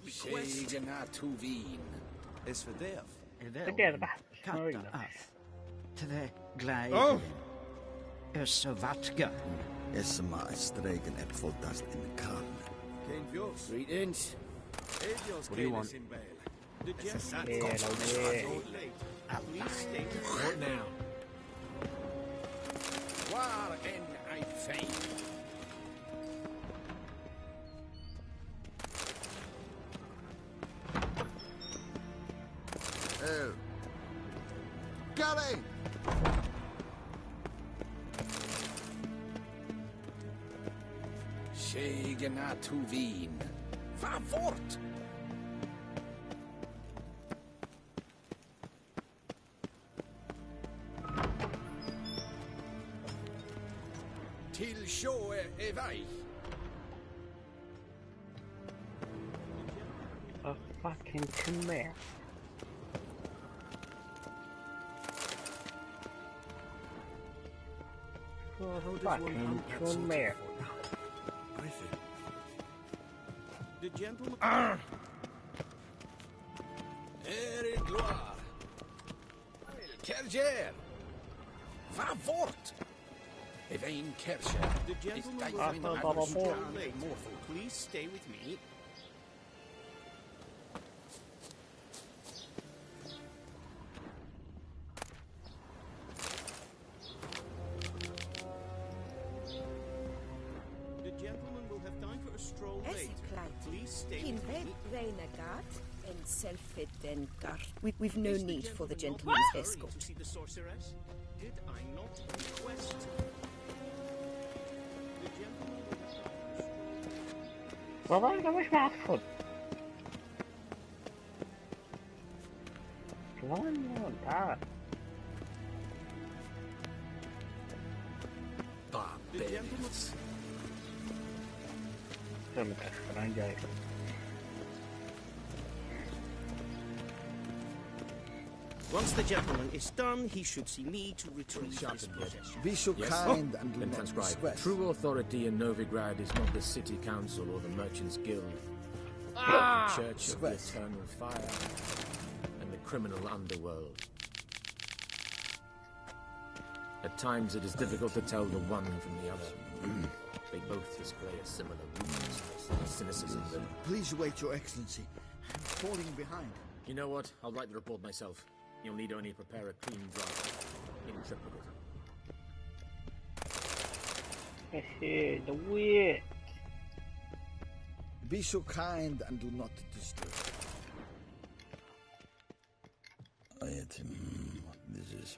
Shegana Tuvin. Is for Dev. Det är det bästa som är möjligt. Till det glädjen. Oh! Ösavatka. Esma stregen ett foltas in Khan. Greetings. What do you want? What now? War en I fein. Gully! Vägarna to Wien. Far fort! Till sjö är väg. A fucking Khmer. Fucking Khmer. The gentleman... Är klar. Qbarjeruh. Far fort! Evain Qbarjeruh. The gentleman will Is have that late. Please stay with me. The gentleman will have time for a stroll later. Please stay with me. and self-edengar. We've no need for the gentleman's escort. To see the sorceress? Did I not request? The gentleman will have time for a stroll. والله أنا مش معقد. كمان تعال. متأخر أنا جاي. Once the gentleman is done, he should see me to retrieve his possession. Be so kind and do then not transcribe. sweat. True authority in Novigrad is not the city council or the merchants guild, but the church of the eternal fire and the criminal underworld. At times it is difficult to tell the one from the other. They both display a similar ruthlessness and cynicism that... Please wait, Your Excellency. I'm falling behind. You know what? I'll write the report myself. You'll need only prepare a clean draft in triplicate. The weird. Be so kind and do not disturb. This is...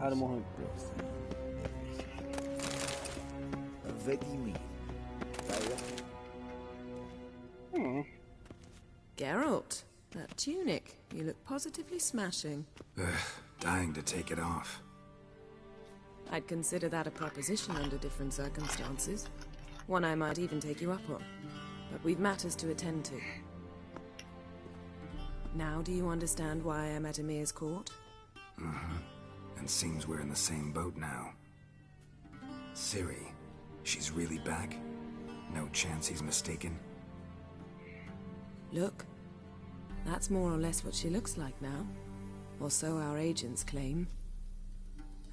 هذا مهم. Geralt, that tunic. You look positively smashing. Dying to take it off. I'd consider that a proposition under different circumstances. One I might even take you up on. But we've matters to attend to. Now do you understand why I'm at Emir's court? And seems we're in the same boat now. Ciri, she's really back? No chance he's mistaken? Look, that's more or less what she looks like now. Or so our agents claim.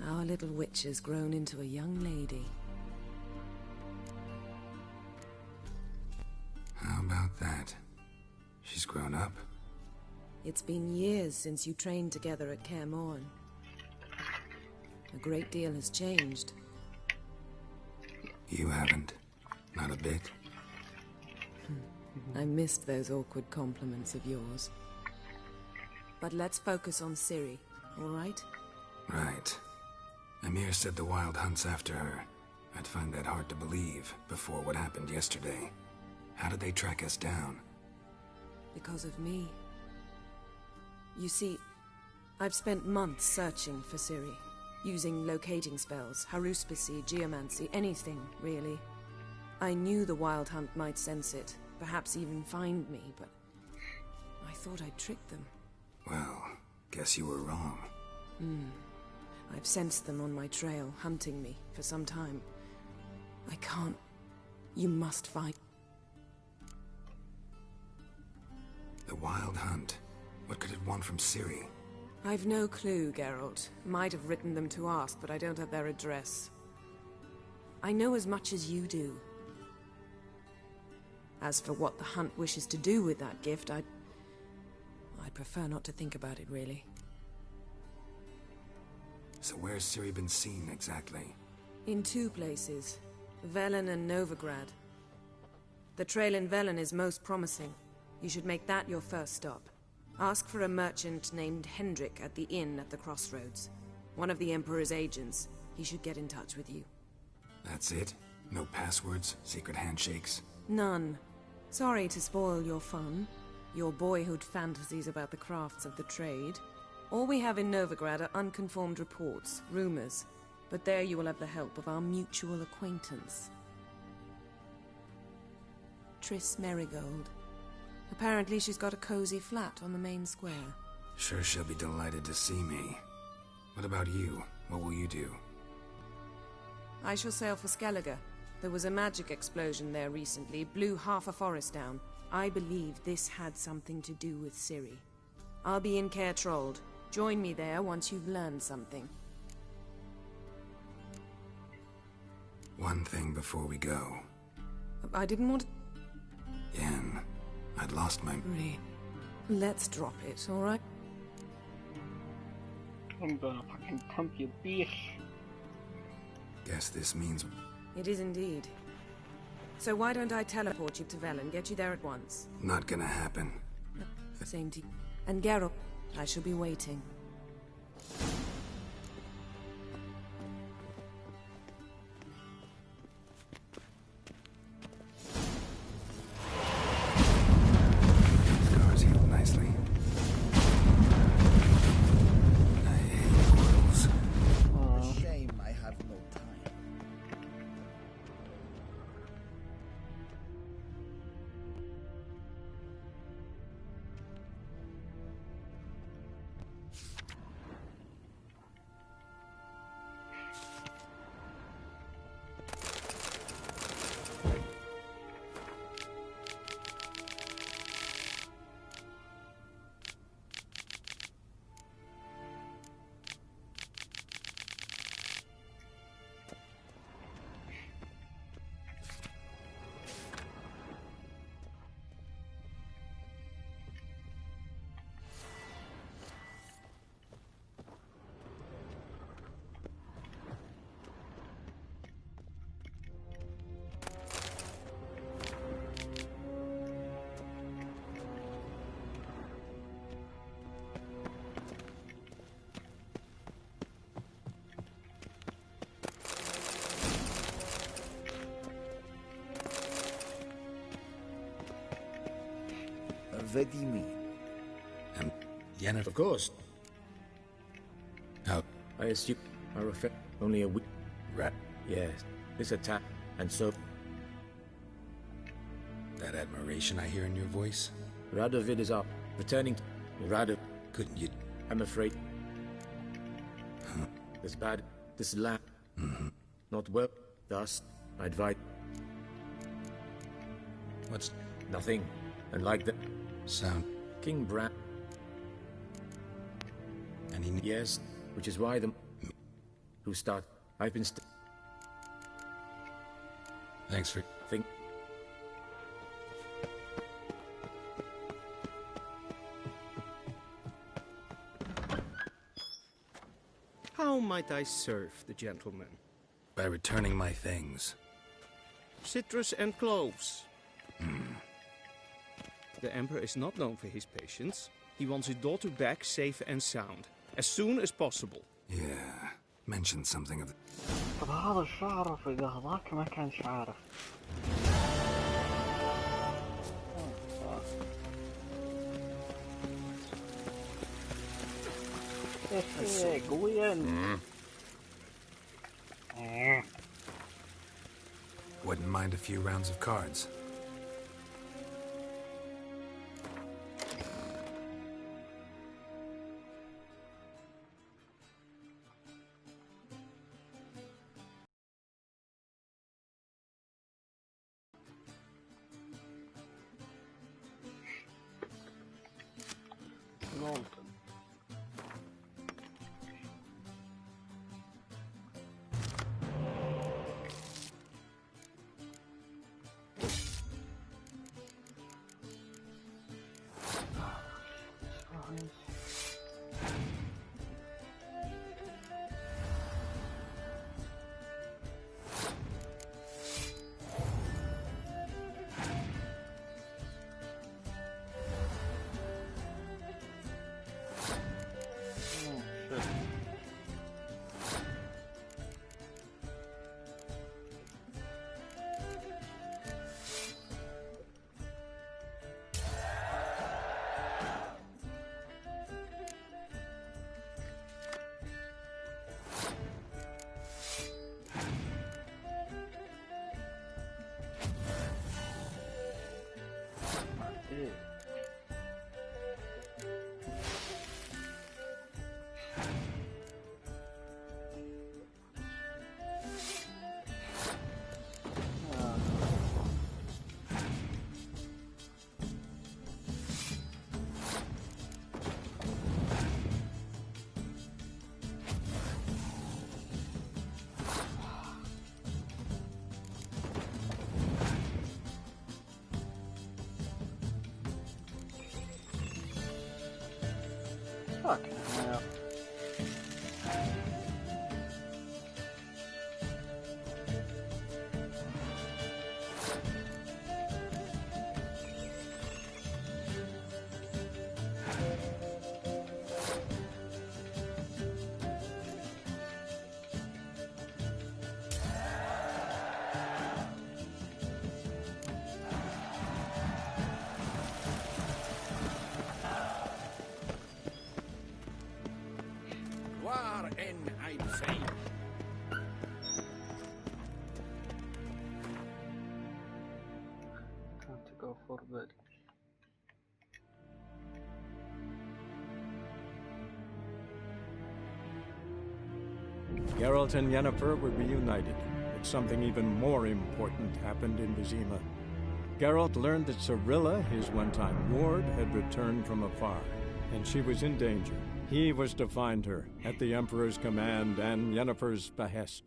Our little witch has grown into a young lady. How about that? She's grown up? It's been years since you trained together at Kaer Morhen. A great deal has changed. You haven't. Not a bit. I missed those awkward compliments of yours. But let's focus on Ciri, all right? Right. Emir said the Wild Hunt's after her. I'd find that hard to believe before what happened yesterday. How did they track us down? Because of me. You see, I've spent months searching for Ciri, using locating spells, haruspicy, geomancy, anything, really. I knew the Wild Hunt might sense it, perhaps even find me, but I thought I'd tricked them. Well, guess you were wrong. I've sensed them on my trail, hunting me for some time. I can't... You must fight. The Wild Hunt. What could it want from Ciri? I've no clue, Geralt. Might have written them to ask, but I don't have their address. I know as much as you do. As for what the Hunt wishes to do with that gift, I'd prefer not to think about it, really. So where's Ciri been seen, exactly? In two places. Velen and Novigrad. The trail in Velen is most promising. You should make that your first stop. Ask for a merchant named Hendrik at the inn at the crossroads. One of the Emperor's agents. He should get in touch with you. That's it? No passwords, secret handshakes? None. Sorry to spoil your fun, your boyhood fantasies about the crafts of the trade. All we have in Novigrad are unconfirmed reports, rumors. But there you will have the help of our mutual acquaintance. Triss Merigold. Apparently she's got a cozy flat on the main square. Sure she'll be delighted to see me. What about you? What will you do? I shall sail for Skellige. There was a magic explosion there recently, blew half a forest down. I believe this had something to do with Ciri. I'll be in Caer Trold. Join me there once you've learned something. One thing before we go. I didn't want to... Yen, I'd lost my... Let's drop it, alright? I'm gonna fucking pump you, bitch. Guess this means... It is indeed. So why don't I teleport you to Velen, get you there at once? Not gonna happen. Same to you. And Geralt, I shall be waiting. Scars healed nicely. I hate portals. Shame I have no time. What do you mean? Yennefer. Of course. How? I assume I refer only a week. Rat. Yes. This attack, and so... That admiration I hear in your voice? Radovid is up. Returning to... Radov... Couldn't you... I'm afraid... This bad... This land... Not well. Thus, I advise... What's... Nothing. And like the... Sound... King Bran... And he... Yes, which is why the... Who start... I've been Thanks for... Think... How might I serve the gentleman? By returning my things. Citrus and cloves. The Emperor is not known for his patience. He wants his daughter back safe and sound. As soon as possible. Yeah. Mention something of the... طب هذا شو عرف إذا هذاك ما كانش عارف. إيه قويا. Wouldn't mind a few rounds of cards. Fucking hell. War in Einstein. Time to go for bed. Geralt and Yennefer were reunited, but something even more important happened in Vizima. Geralt learned that Cirilla, his one-time ward, had returned from afar, and she was in danger. He was to find her, at the Emperor's command and Yennefer's behest.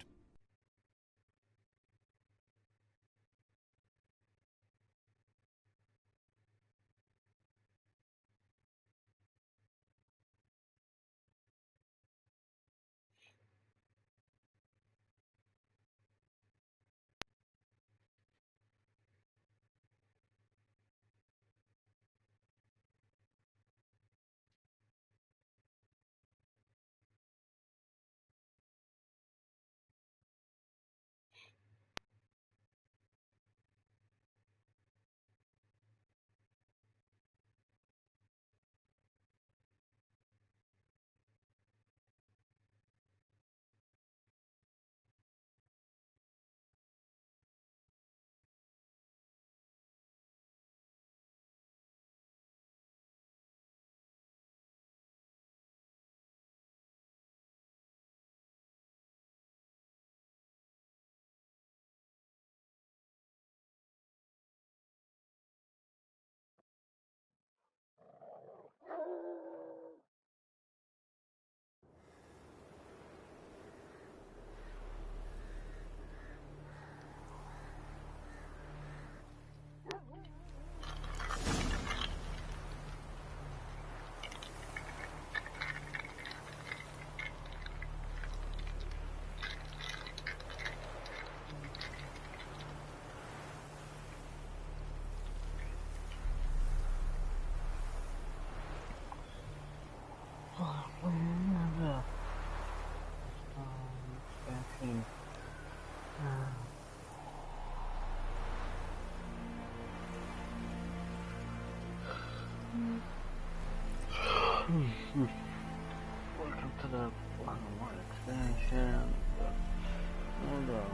Welcome to the Black and White expansion. Hold on.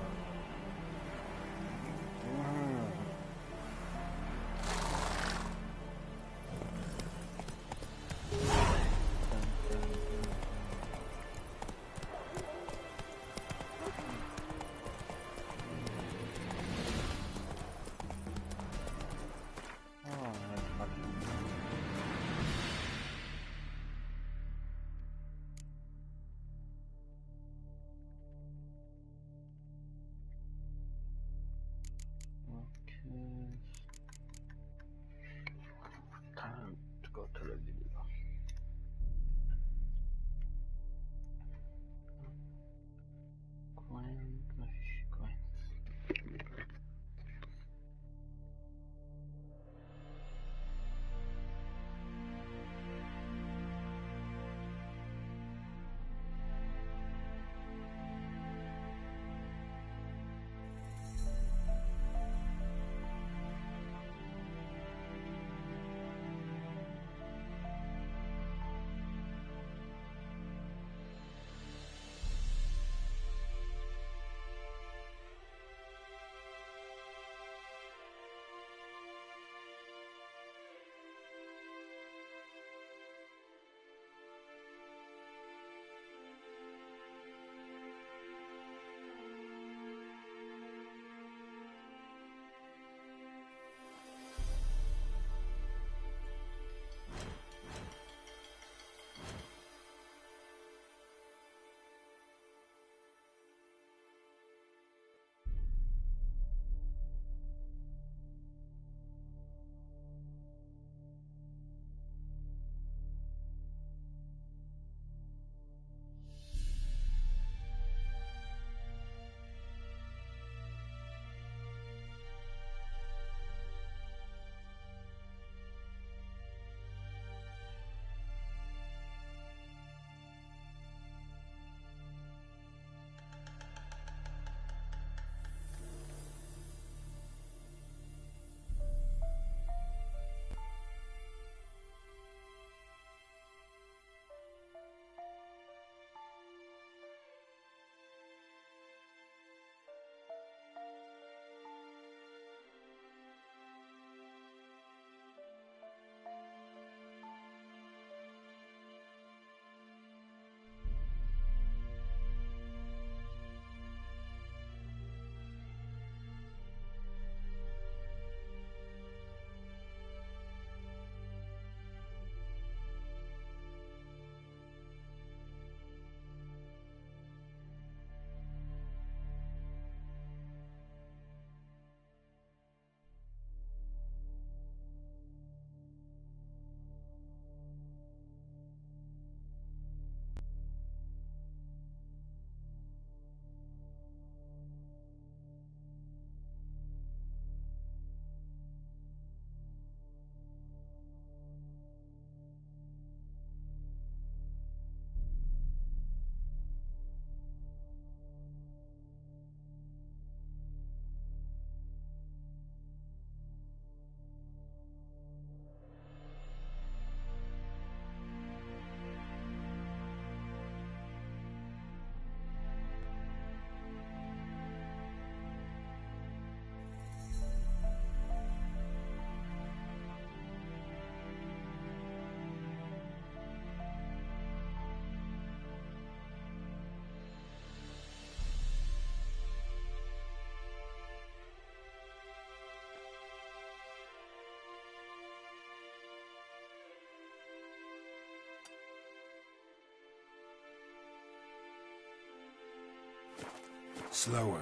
Slower.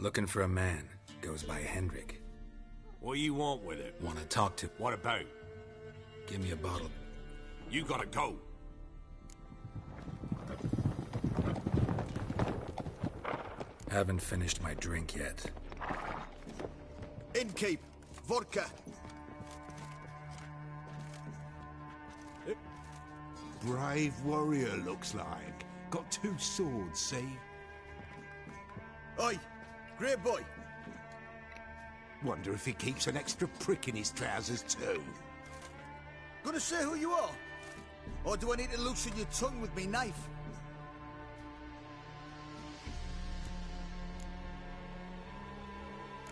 Looking for a man. Goes by Hendrik. What do you want with it? Want to talk to... What about? Give me a bottle. You gotta go. Haven't finished my drink yet. Innkeep. Vodka. Brave warrior, looks like. Got 2 swords, see? Oi, great boy. Wonder if he keeps an extra prick in his trousers too. Gonna say who you are? Or do I need to loosen your tongue with me knife?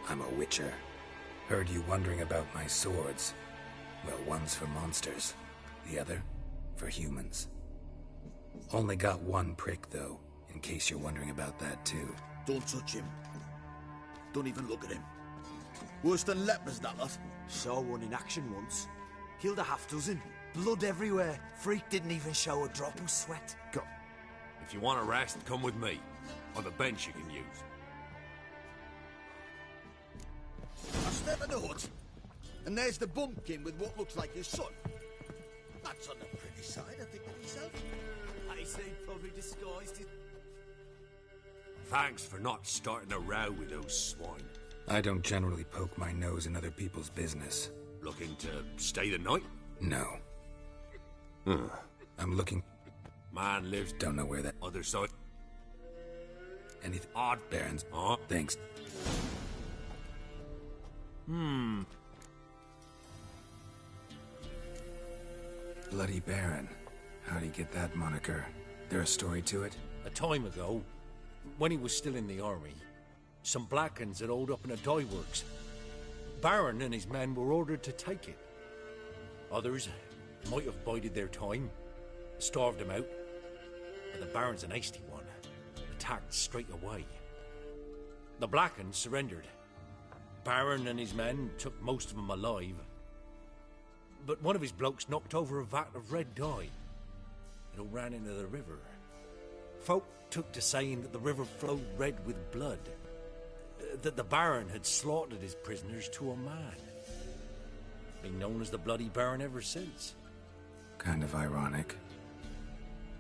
I'm a witcher. Heard you wondering about my swords. Well, one's for monsters. The other, for humans. Only got 1 prick, though, in case you're wondering about that, too. Don't touch him. Don't even look at him. Worse than lepers, that lot. Saw one in action once. Killed a half-dozen. Blood everywhere. Freak didn't even show a drop of sweat. Go. If you want a rest, come with me. On the bench you can use. I step in the hut, and there's the bumpkin with what looks like his son. That's on the pretty side, I think to myself. I say probably disguised it. Thanks for not starting a row with those swine. I don't generally poke my nose in other people's business. Looking to stay the night? No. I'm looking... Man lives... Don't know where that... Other side. Anything... Odd Barons. Huh? Thanks. Bloody Baron. How'd he get that moniker? There a story to it? A time ago, when he was still in the army, some Blackens had holed up in a dye works. Baron and his men were ordered to take it. Others might have bided their time, starved him out, but the Baron's an hasty one, attacked straight away. The Blackens surrendered. Baron and his men took most of them alive, but one of his blokes knocked over a vat of red dye. It all ran into the river. Folk took to saying that the river flowed red with blood, that the Baron had slaughtered his prisoners to a man. Been known as the Bloody Baron ever since. Kind of ironic.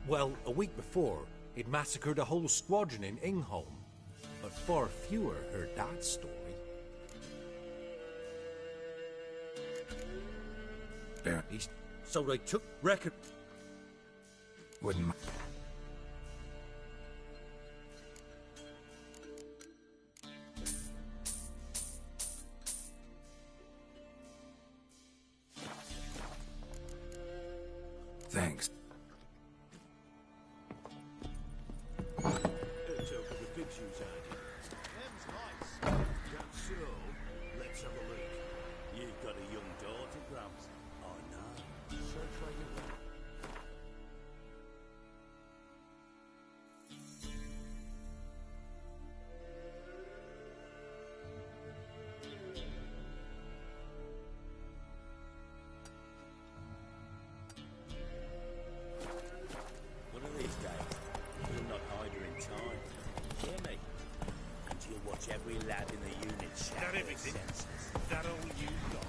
Well, a week before, he'd massacred a whole squadron in Ingholm, but far fewer heard that story. Baron... So they took record... Wouldn't... Thanks. Let's have a look. You've got a young daughter, Grams. Oh no. So try you well. One of these days, you'll not hide her in time. Hear me? And you'll watch every lad in the unit shout. That everything? That all you got?